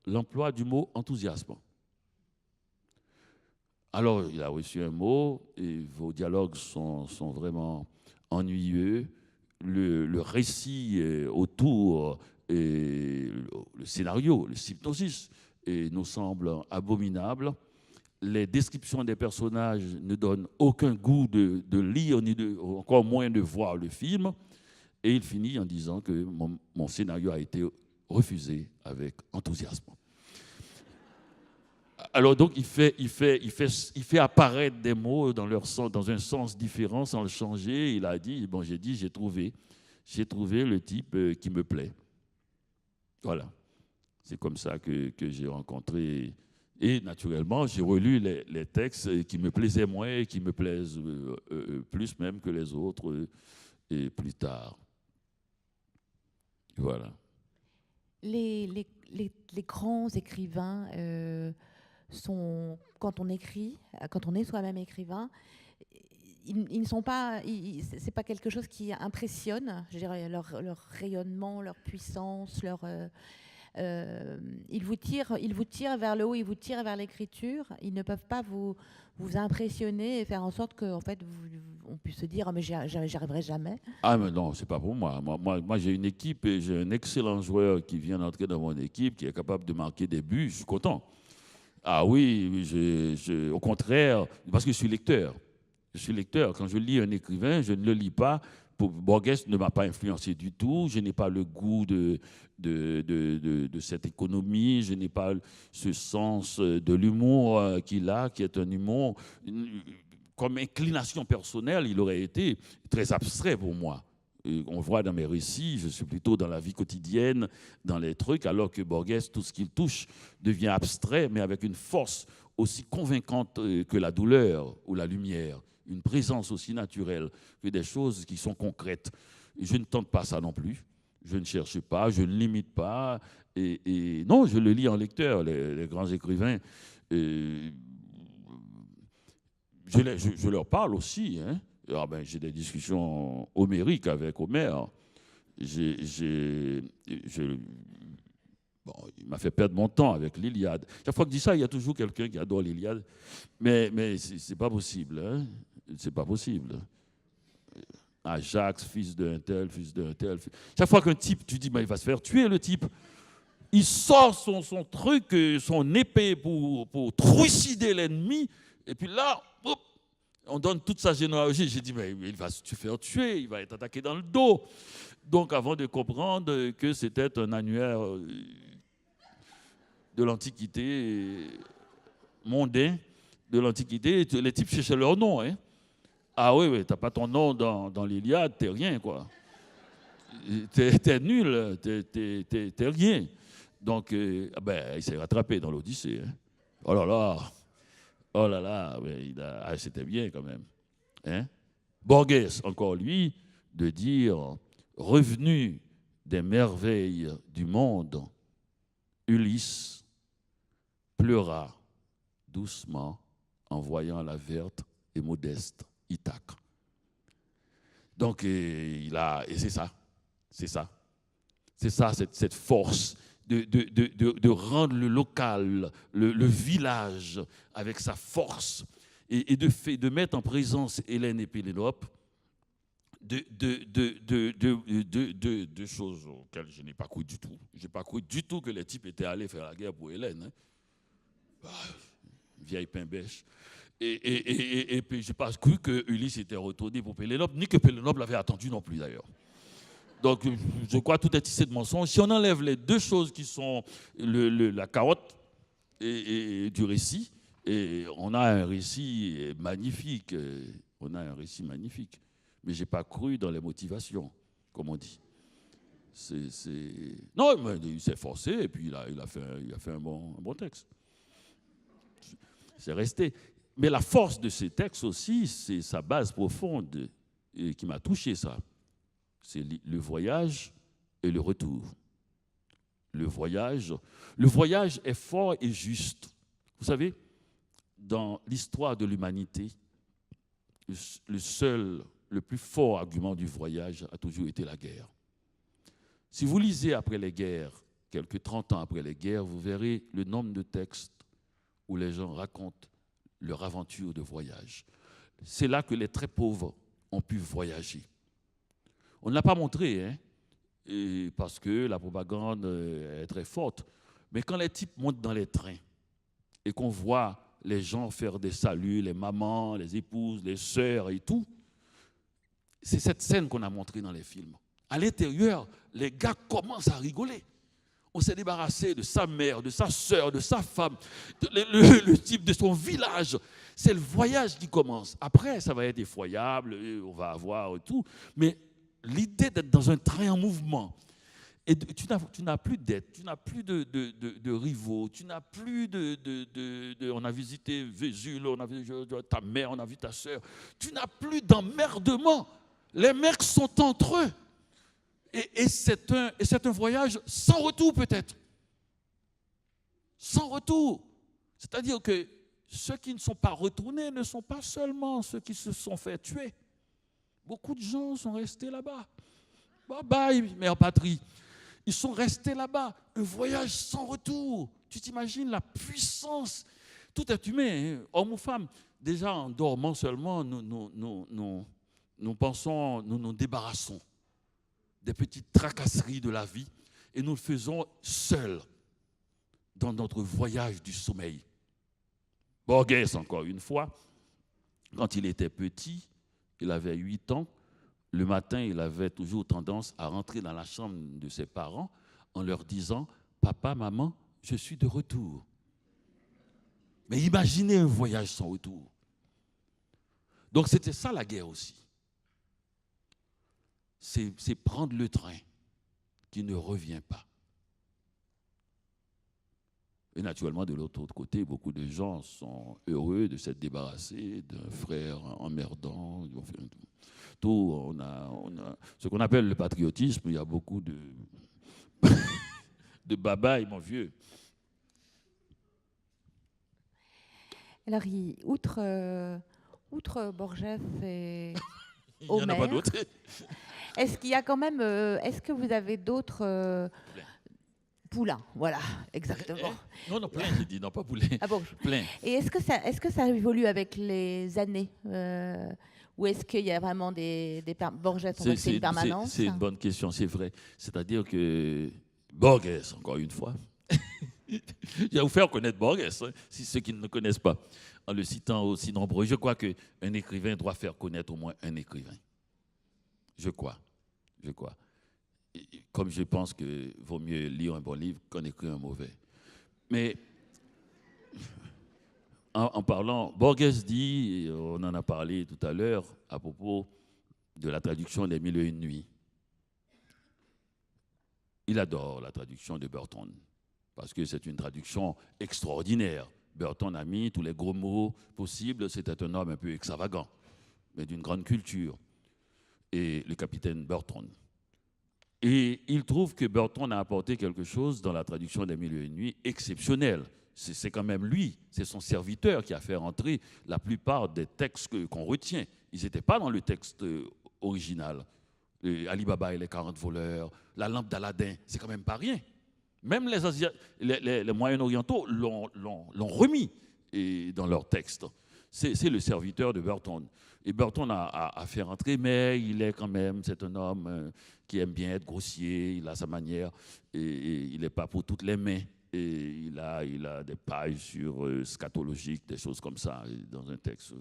l'emploi du mot enthousiasme. Alors, il a reçu un mot, et vos dialogues sont vraiment ennuyeux. Le récit autour, et le scénario, le synopsis, nous semble abominable. Les descriptions des personnages ne donnent aucun goût de lire, ni encore moins de voir le film. Et il finit en disant que mon scénario a été refusé avec enthousiasme. Alors donc, il fait apparaître des mots dans un sens différent sans le changer. Il a dit, j'ai trouvé le type qui me plaît. Voilà. C'est comme ça que j'ai rencontré... Et naturellement, j'ai relu les textes qui me plaisaient moins et qui me plaisent plus même que les autres et plus tard. Voilà. Les grands écrivains sont, quand on est soi-même écrivain, ils ne sont pas, c'est pas quelque chose qui impressionne, je dirais, leur rayonnement, leur puissance, ils vous tirent vers le haut, ils vous tirent vers l'écriture. Ils ne peuvent pas vous impressionner et faire en sorte qu'en fait, on puisse se dire, mais j'y arriverai jamais. Ah, mais non, c'est pas pour moi. Moi, j'ai une équipe et j'ai un excellent joueur qui vient d'entrer dans mon équipe, qui est capable de marquer des buts. Je suis content. Ah oui, au contraire, parce que je suis lecteur. Je suis lecteur. Quand je lis un écrivain, je ne le lis pas. Borges ne m'a pas influencé du tout. Je n'ai pas le goût de cette économie. Je n'ai pas ce sens de l'humour qu'il a, qui est un humour. Comme inclination personnelle, il aurait été très abstrait pour moi. On voit dans mes récits, je suis plutôt dans la vie quotidienne, dans les trucs, alors que Borges, tout ce qu'il touche devient abstrait, mais avec une force aussi convaincante que la douleur ou la lumière, une présence aussi naturelle que des choses qui sont concrètes. Je ne tente pas ça non plus. Je ne cherche pas, je ne limite pas. Et non, je le lis en lecteur, les grands écrivains. Je leur parle aussi. Hein. J'ai des discussions homériques avec Homère. Bon, il m'a fait perdre mon temps avec l'Iliade. Chaque fois que je dis ça, il y a toujours quelqu'un qui adore l'Iliade. Mais c'est pas possible. Hein. C'est pas possible. Ajax, fils d'un tel, fils d'un tel. Chaque fois qu'un type, tu dis, mais il va se faire tuer, le type. Il sort son truc, son épée pour trucider l'ennemi. Et puis là, hop, on donne toute sa généalogie. J'ai dit, mais il va se faire tuer, il va être attaqué dans le dos. Donc, avant de comprendre que c'était un annuaire de l'Antiquité, mondain de l'Antiquité, les types cherchaient leur nom. Hein. Ah oui, t'as pas ton nom dans l'Iliade, t'es rien, quoi. T'es nul, t'es rien. Donc, il s'est rattrapé dans l'Odyssée. Hein. Oh là là, c'était bien quand même. Hein? Borges, encore lui, de dire, revenu des merveilles du monde, Ulysse pleura doucement en voyant la verte et modeste Ithaque. Donc, et c'est ça. C'est ça, cette force de rendre le local, le village, avec sa force, et de mettre en présence Hélène et Pénélope, de choses auxquelles je n'ai pas cru du tout. Je n'ai pas cru du tout que les types étaient allés faire la guerre pour Hélène. Hein. Vieille pain-bêche. Et puis, je n'ai pas cru que Ulysse était retourné pour Pénélope, ni que Pénélope l'avait attendu non plus d'ailleurs. Donc, je crois que tout est tissé de mensonges. Si on enlève les deux choses qui sont la carotte et du récit, et on a un récit magnifique. Mais je n'ai pas cru dans les motivations, comme on dit. Non, mais il s'est forcé et puis il a fait un bon texte. C'est resté. Mais la force de ces textes aussi, c'est sa base profonde qui m'a touché, ça. C'est le voyage et le retour. Le voyage est fort et juste. Vous savez, dans l'histoire de l'humanité, le plus fort argument du voyage a toujours été la guerre. Si vous lisez après les guerres, quelques 30 ans après les guerres, vous verrez le nombre de textes où les gens racontent leur aventure de voyage. C'est là que les très pauvres ont pu voyager. On ne l'a pas montré, hein, parce que la propagande est très forte. Mais quand les types montent dans les trains et qu'on voit les gens faire des saluts, les mamans, les épouses, les sœurs et tout, c'est cette scène qu'on a montrée dans les films. À l'intérieur, les gars commencent à rigoler. On s'est débarrassé de sa mère, de sa sœur, de sa femme, le type de son village. C'est le voyage qui commence. Après, ça va être effroyable, on va avoir tout. Mais l'idée d'être dans un train en mouvement, et tu n'as plus d'aide, tu n'as plus de rivaux, tu n'as plus on a visité Vésul, on a visité ta mère, on a vu ta sœur. Tu n'as plus d'emmerdement. Les mecs sont entre eux. Et c'est un voyage sans retour peut-être. Sans retour. C'est-à-dire que ceux qui ne sont pas retournés ne sont pas seulement ceux qui se sont fait tuer. Beaucoup de gens sont restés là-bas. Bye bye, mère patrie. Ils sont restés là-bas. Un voyage sans retour. Tu t'imagines la puissance. Tout est humain, hein, homme ou femme. Déjà en dormant seulement, nous pensons, nous nous débarrassons des petites tracasseries de la vie et nous le faisons seuls dans notre voyage du sommeil. Borges, encore une fois, quand il était petit, il avait 8 ans, le matin, il avait toujours tendance à rentrer dans la chambre de ses parents en leur disant « Papa, maman, je suis de retour ». Mais imaginez un voyage sans retour. Donc c'était ça la guerre aussi. c'est prendre le train qui ne revient pas. Et naturellement, de l'autre côté, beaucoup de gens sont heureux de s'être débarrassés d'un frère emmerdant. Tout, on a ce qu'on appelle le patriotisme. Il y a beaucoup de de babaye, mon vieux. Alors, outre Borges et Il n'y en a pas Homère, d'autres. est-ce qu'il y a quand même, est-ce que vous avez d'autres Poulain, voilà, exactement. Non, plein, j'ai dit, non, pas poulet. Ah bon. Plein. Et est-ce que ça évolue avec les années ou est-ce qu'il y a vraiment Borges, c'est une permanence? C'est une bonne question, c'est vrai. C'est-à-dire que Borges, encore une fois, je vais vous faire connaître Borges, hein, si ceux qui ne le connaissent pas, en le citant aussi nombreux. Je crois qu'un écrivain doit faire connaître au moins un écrivain. Je crois. Comme je pense qu'il vaut mieux lire un bon livre qu'en écrire un mauvais. Mais en parlant, Borges dit, et on en a parlé tout à l'heure à propos de la traduction des Mille et une nuits. Il adore la traduction de Burton parce que c'est une traduction extraordinaire. Burton a mis tous les gros mots possibles. C'était un homme un peu extravagant, mais d'une grande culture. Et le capitaine Burton. Et il trouve que Burton a apporté quelque chose dans la traduction des Mille et une nuits exceptionnel. C'est quand même lui, c'est son serviteur qui a fait rentrer la plupart des textes qu'on retient. Ils n'étaient pas dans le texte original. Ali Baba et les 40 voleurs, la lampe d'Aladin, c'est quand même pas rien. Même les Moyen-Orientaux l'ont remis dans leur texte. C'est le serviteur de Burton. Et Burton a fait rentrer, mais il est quand même, c'est un homme qui aime bien être grossier, il a sa manière, et il n'est pas pour toutes les mains. Et il a des pages sur scatologiques, des choses comme ça, dans un texte.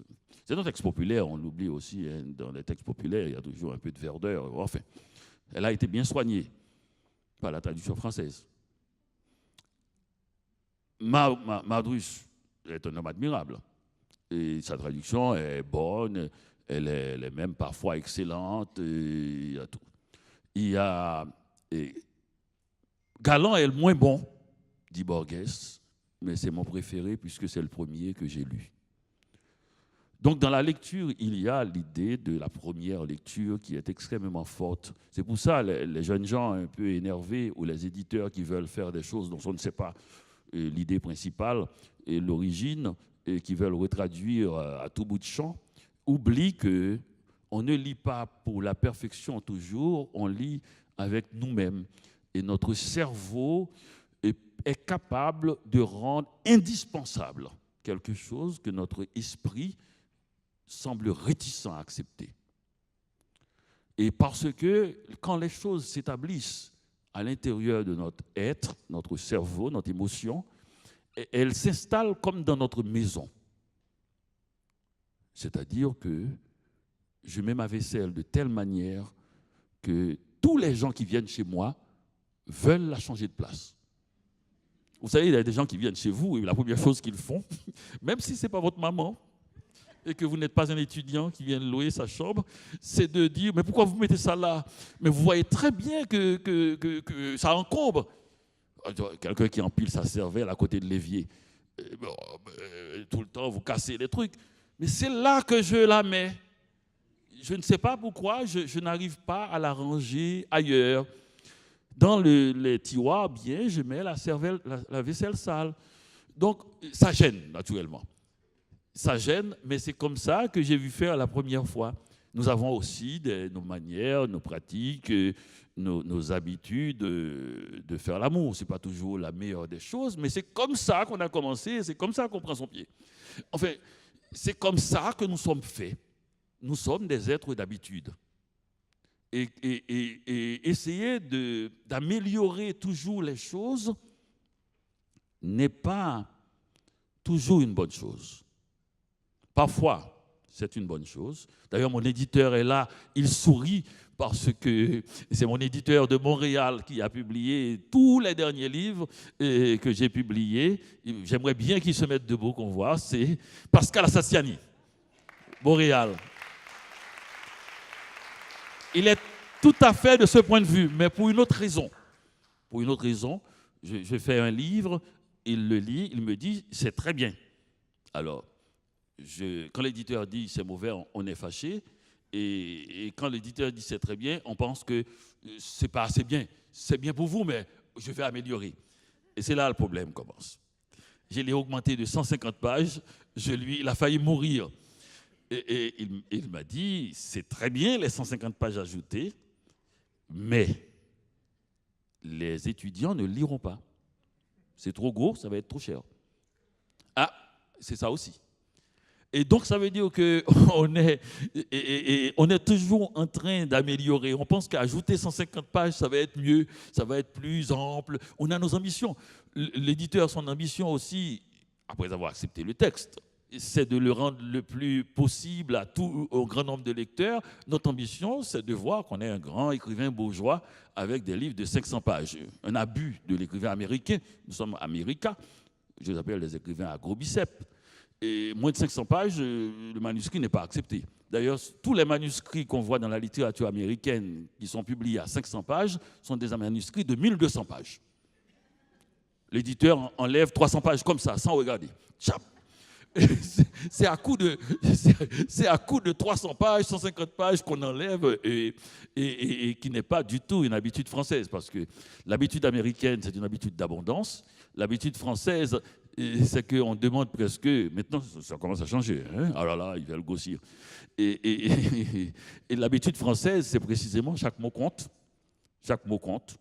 C'est un texte populaire, on l'oublie aussi, hein, dans les textes populaires, il y a toujours un peu de verdeur. Enfin, elle a été bien soignée par la traduction française. Madrus est un homme admirable. Et sa traduction est bonne, elle est même parfois excellente. Il y a tout. Galland est le moins bon, dit Borges, mais c'est mon préféré puisque c'est le premier que j'ai lu. Donc dans la lecture, il y a l'idée de la première lecture qui est extrêmement forte. C'est pour ça les jeunes gens un peu énervés ou les éditeurs qui veulent faire des choses dont on ne sait pas l'idée principale et l'origine et qui veulent retraduire à tout bout de champ, oublient qu'on ne lit pas pour la perfection toujours, on lit avec nous-mêmes. Et notre cerveau est capable de rendre indispensable quelque chose que notre esprit semble réticent à accepter. Et parce que quand les choses s'établissent à l'intérieur de notre être, notre cerveau, notre émotion, elles s'installent comme dans notre maison. C'est-à-dire que je mets ma vaisselle de telle manière que tous les gens qui viennent chez moi veulent la changer de place. Vous savez, il y a des gens qui viennent chez vous et la première chose qu'ils font, même si ce n'est pas votre maman et que vous n'êtes pas un étudiant qui vient louer sa chambre, c'est de dire « mais pourquoi vous mettez ça là? Mais vous voyez très bien que ça encombre. » Quelqu'un qui empile sa cervelle à côté de l'évier. Tout le temps, vous cassez les trucs. Mais c'est là que je la mets. Je ne sais pas pourquoi, je n'arrive pas à la ranger ailleurs. Dans les tiroirs, bien, je mets la vaisselle sale. Donc, ça gêne, naturellement. Ça gêne, mais c'est comme ça que j'ai vu faire la première fois. Nous avons aussi nos manières, nos pratiques, nos habitudes de faire l'amour. Ce n'est pas toujours la meilleure des choses, mais c'est comme ça qu'on a commencé, c'est comme ça qu'on prend son pied. Enfin, c'est comme ça que nous sommes faits. Nous sommes des êtres d'habitude. Et essayer d'améliorer toujours les choses n'est pas toujours une bonne chose. Parfois, c'est une bonne chose. D'ailleurs, mon éditeur est là, il sourit parce que c'est mon éditeur de Montréal qui a publié tous les derniers livres que j'ai publiés. J'aimerais bien qu'il se mette debout, qu'on voit. C'est Pascal Assassiani, Montréal. Il est tout à fait de ce point de vue, mais pour une autre raison. Pour une autre raison, je fais un livre, il le lit, il me dit c'est très bien. Alors, quand l'éditeur dit c'est mauvais, on est fâché. Et quand l'éditeur dit c'est très bien, on pense que c'est pas assez bien. C'est bien pour vous, mais je vais améliorer. Et c'est là le problème commence. Je l'ai augmenté de 150 pages, il a failli mourir. Et il m'a dit, c'est très bien les 150 pages ajoutées, mais les étudiants ne liront pas. C'est trop gros, ça va être trop cher. Ah, c'est ça aussi. Et donc, ça veut dire qu'on est toujours en train d'améliorer. On pense qu'ajouter 150 pages, ça va être mieux, ça va être plus ample. On a nos ambitions. L'éditeur, son ambition aussi, après avoir accepté le texte, c'est de le rendre le plus possible au grand nombre de lecteurs. Notre ambition, c'est de voir qu'on est un grand écrivain bourgeois avec des livres de 500 pages. Un abus de l'écrivain américain. Nous sommes américains. Je les appelle les écrivains à gros biceps. Et moins de 500 pages, le manuscrit n'est pas accepté. D'ailleurs, tous les manuscrits qu'on voit dans la littérature américaine qui sont publiés à 500 pages sont des manuscrits de 1200 pages. L'éditeur enlève 300 pages comme ça, sans regarder. Tchap. C'est à coup de 300 pages, 150 pages qu'on enlève et qui n'est pas du tout une habitude française, parce que l'habitude américaine, c'est une habitude d'abondance. L'habitude française, c'est qu'on demande presque... Maintenant, ça commence à changer. Hein? Ah là là, il va le grossir. Et l'habitude française, c'est précisément chaque mot compte. Chaque mot compte.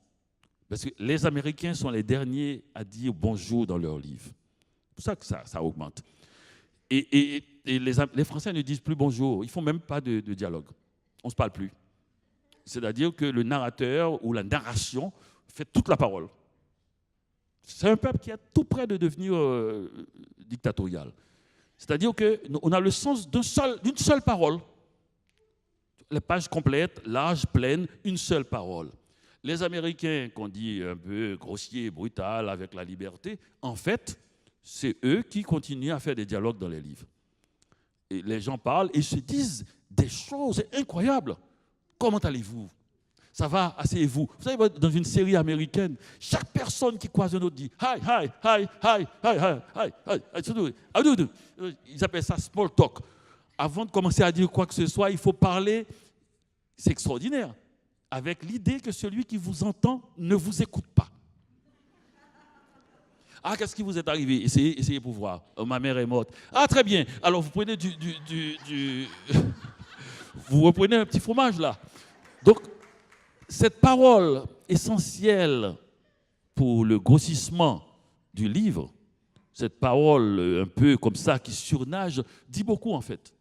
Parce que les Américains sont les derniers à dire bonjour dans leurs livres. C'est pour ça que ça augmente. Et les Français ne disent plus bonjour. Ils ne font même pas de dialogue. On ne se parle plus. C'est-à-dire que le narrateur ou la narration fait toute la parole. C'est un peuple qui est tout près de devenir dictatorial. C'est-à-dire qu'on a le sens d'une seule parole. Les pages complètes, larges, pleines, une seule parole. Les Américains, qu'on dit un peu grossiers, brutal, avec la liberté, en fait, c'est eux qui continuent à faire des dialogues dans les livres. Et les gens parlent et se disent des choses incroyables. Comment allez-vous? Ça va, asseyez-vous. Vous savez, dans une série américaine, chaque personne qui croise un autre dit hi, hi, hi, hi, hi, hi, hi. Ils appellent ça small talk. Avant de commencer à dire quoi que ce soit, il faut parler, c'est extraordinaire, avec l'idée que celui qui vous entend ne vous écoute pas. Ah, qu'est-ce qui vous est arrivé? Essayez pour voir. Oh, ma mère est morte. Ah, très bien. Alors, vous prenez vous reprenez un petit fromage, là. Donc, cette parole essentielle pour le grossissement du livre, cette parole un peu comme ça qui surnage, dit beaucoup, en fait.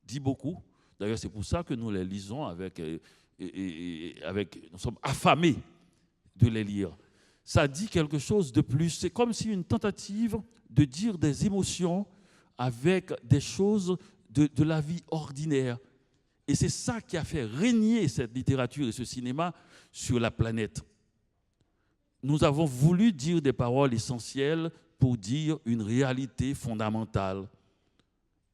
Dit beaucoup. D'ailleurs, c'est pour ça que nous les lisons nous sommes affamés de les lire. Ça dit quelque chose de plus. C'est comme si une tentative de dire des émotions avec des choses de la vie ordinaire. Et c'est ça qui a fait régner cette littérature et ce cinéma sur la planète. Nous avons voulu dire des paroles essentielles pour dire une réalité fondamentale.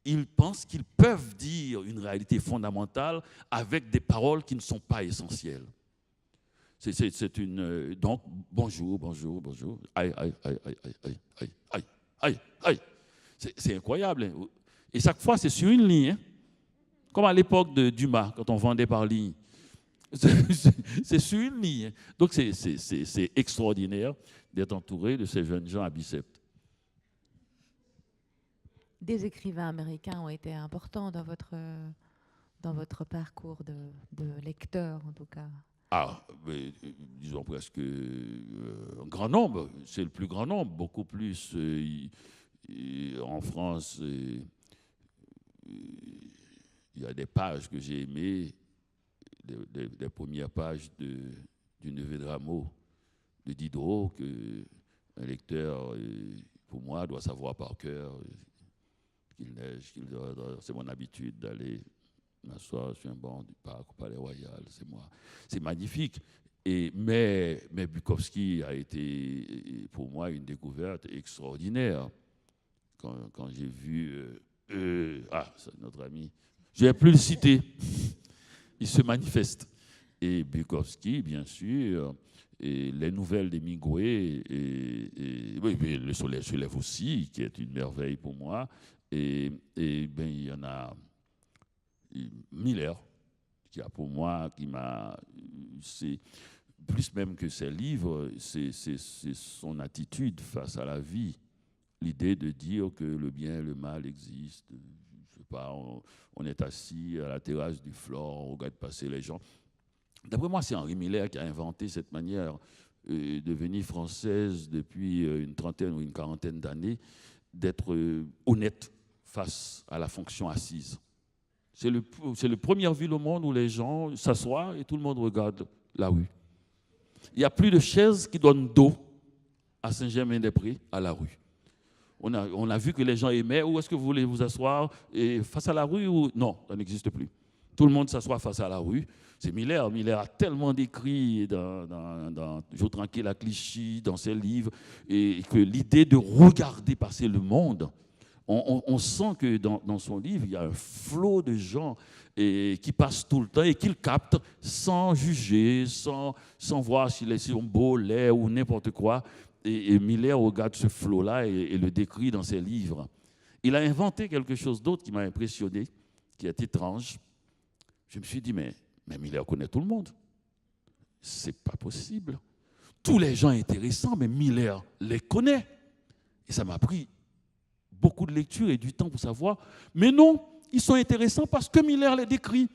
Ils pensent qu'ils peuvent dire une réalité fondamentale avec des paroles qui ne sont pas essentielles. C'est une... donc, bonjour. Aïe, aïe, aïe, aïe, aïe, aïe, aïe, aïe, aïe, aïe. C'est incroyable. Hein. Et chaque fois, c'est sur une ligne. Hein. Comme à l'époque de Dumas, quand on vendait par ligne. C'est sur une ligne. Hein. Donc, c'est extraordinaire d'être entouré de ces jeunes gens à biceps. Des écrivains américains ont été importants dans votre parcours de lecteur, en tout cas. Ah, mais, disons presque un grand nombre, c'est le plus grand nombre, beaucoup plus en France. Il y a des pages que j'ai aimées, des premières pages du Neveu de Rameau, de Diderot, qu'un lecteur, pour moi, doit savoir par cœur, qu'il neige, qu'il dort. C'est mon habitude d'aller m'asseoir sur un banc du parc au Palais Royal, c'est moi. C'est magnifique. Mais Bukowski a été, pour moi, une découverte extraordinaire. Quand j'ai vu... c'est notre ami. Je ne vais plus le citer. Il se manifeste. et Bukowski, bien sûr, et les nouvelles d'Hemingway, oui, mais Le Soleil se lève aussi, qui est une merveille pour moi, et ben, il y en a Miller, qui a pour moi, c'est plus même que ses livres, c'est son attitude face à la vie. L'idée de dire que le bien et le mal existent. Je sais pas, on est assis à la terrasse du Flore, on regarde passer les gens. D'après moi, c'est Henri Miller qui a inventé cette manière de venir française depuis une trentaine ou une quarantaine d'années, d'être honnête face à la fonction assise. C'est le première ville au monde où les gens s'assoient et tout le monde regarde la rue. Il n'y a plus de chaises qui donnent dos à Saint-Germain-des-Prés, à la rue. On a vu que les gens aimaient. Où est-ce que vous voulez vous asseoir et face à la rue ou... Non, ça n'existe plus. Tout le monde s'assoit face à la rue. C'est Miller. Miller a tellement décrit dans Jour tranquille à Clichy, dans ses livres, et que l'idée de regarder passer le monde, on sent que dans son livre, il y a un flot de gens qui passent tout le temps et qu'il capte sans juger, sans voir s'ils sont beaux, laids ou n'importe quoi. Et Miller regarde ce flot-là et le décrit dans ses livres. Il a inventé quelque chose d'autre qui m'a impressionné, qui est étrange. Je me suis dit, mais Miller connaît tout le monde. C'est pas possible. Tous les gens intéressants, mais Miller les connaît. Et ça m'a pris beaucoup de lecture et du temps pour savoir. Mais non, ils sont intéressants parce que Miller les décrit.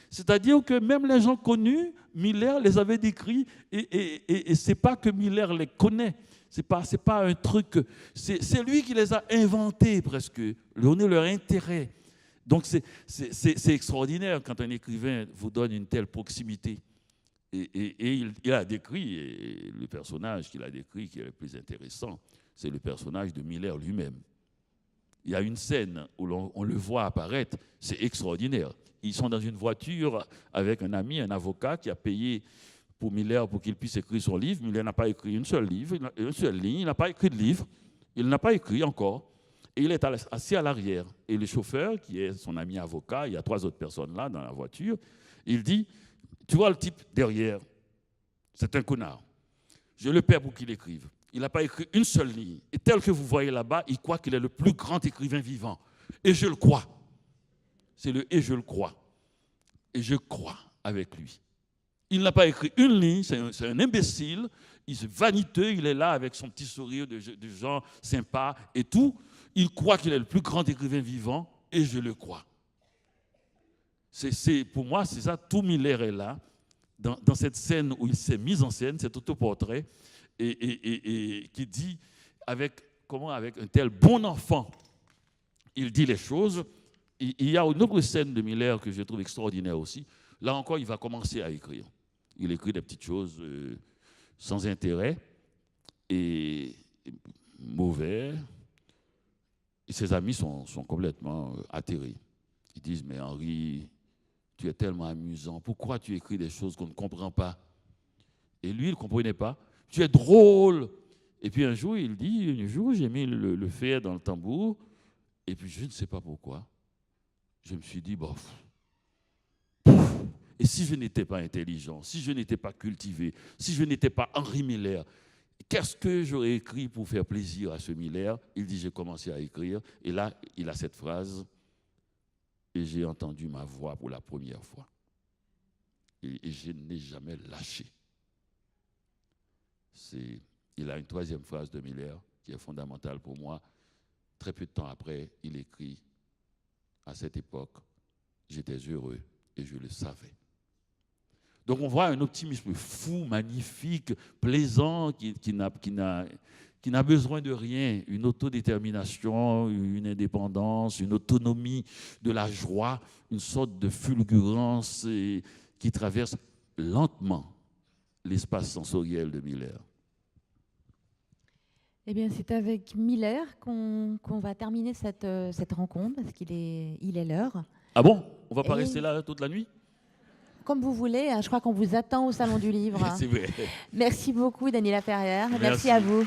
C'est-à-dire que même les gens connus, Miller les avait décrits et ce n'est pas que Miller les connaît. Ce n'est pas un truc, c'est lui qui les a inventés presque, donné leur intérêt. Donc c'est extraordinaire quand un écrivain vous donne une telle proximité. Et il a décrit, et le personnage qu'il a décrit qui est le plus intéressant, c'est le personnage de Miller lui-même. Il y a une scène où on le voit apparaître, c'est extraordinaire. Ils sont dans une voiture avec un ami, un avocat qui a payé pour Miller pour qu'il puisse écrire son livre. Miller n'a pas écrit une seule ligne, il n'a pas écrit de livre, il n'a pas écrit encore. Et il est assis à l'arrière. Et le chauffeur, qui est son ami avocat, il y a 3 autres personnes là dans la voiture, il dit, tu vois le type derrière, c'est un connard. Je le paie pour qu'il écrive. Il n'a pas écrit une seule ligne. Et tel que vous voyez là-bas, il croit qu'il est le plus grand écrivain vivant. Et je le crois. C'est le « et je le crois ». Et je crois avec lui. Il n'a pas écrit une ligne, c'est un imbécile, il est vaniteux, il est là avec son petit sourire de gens sympas et tout. Il croit qu'il est le plus grand écrivain vivant et je le crois. Pour moi, c'est ça, tout Miller est là, dans cette scène où il s'est mis en scène, cet autoportrait, et qui dit, avec un tel bon enfant, il dit les choses. Il y a une autre scène de Miller que je trouve extraordinaire aussi. Là encore, il va commencer à écrire. Il écrit des petites choses sans intérêt et mauvais. Et ses amis sont complètement atterrés. Ils disent, mais Henri, tu es tellement amusant. Pourquoi tu écris des choses qu'on ne comprend pas? Et lui, il ne comprenait pas. Tu es drôle. Et puis un jour, il dit, j'ai mis le fer dans le tambour. Et puis je ne sais pas pourquoi. Je me suis dit, bof. Et si je n'étais pas intelligent, si je n'étais pas cultivé, si je n'étais pas Henri Miller, qu'est-ce que j'aurais écrit pour faire plaisir à ce Miller? Il dit, j'ai commencé à écrire. Et là, il a cette phrase. Et j'ai entendu ma voix pour la première fois. Et je n'ai jamais lâché. Il a une 3e phrase de Miller qui est fondamentale pour moi. Très peu de temps après, il écrit, à cette époque, j'étais heureux et je le savais. Donc on voit un optimisme fou, magnifique, plaisant, qui n'a besoin de rien, une autodétermination, une indépendance, une autonomie de la joie, une sorte de fulgurance qui traverse lentement l'espace sensoriel de Miller. Eh bien, c'est avec Miller qu'on va terminer cette rencontre, parce qu'il est l'heure. Ah bon? On ne va pas rester là toute la nuit? Comme vous voulez, je crois qu'on vous attend au Salon du Livre. C'est vrai. Merci beaucoup, Daniela Ferrière. Merci à vous.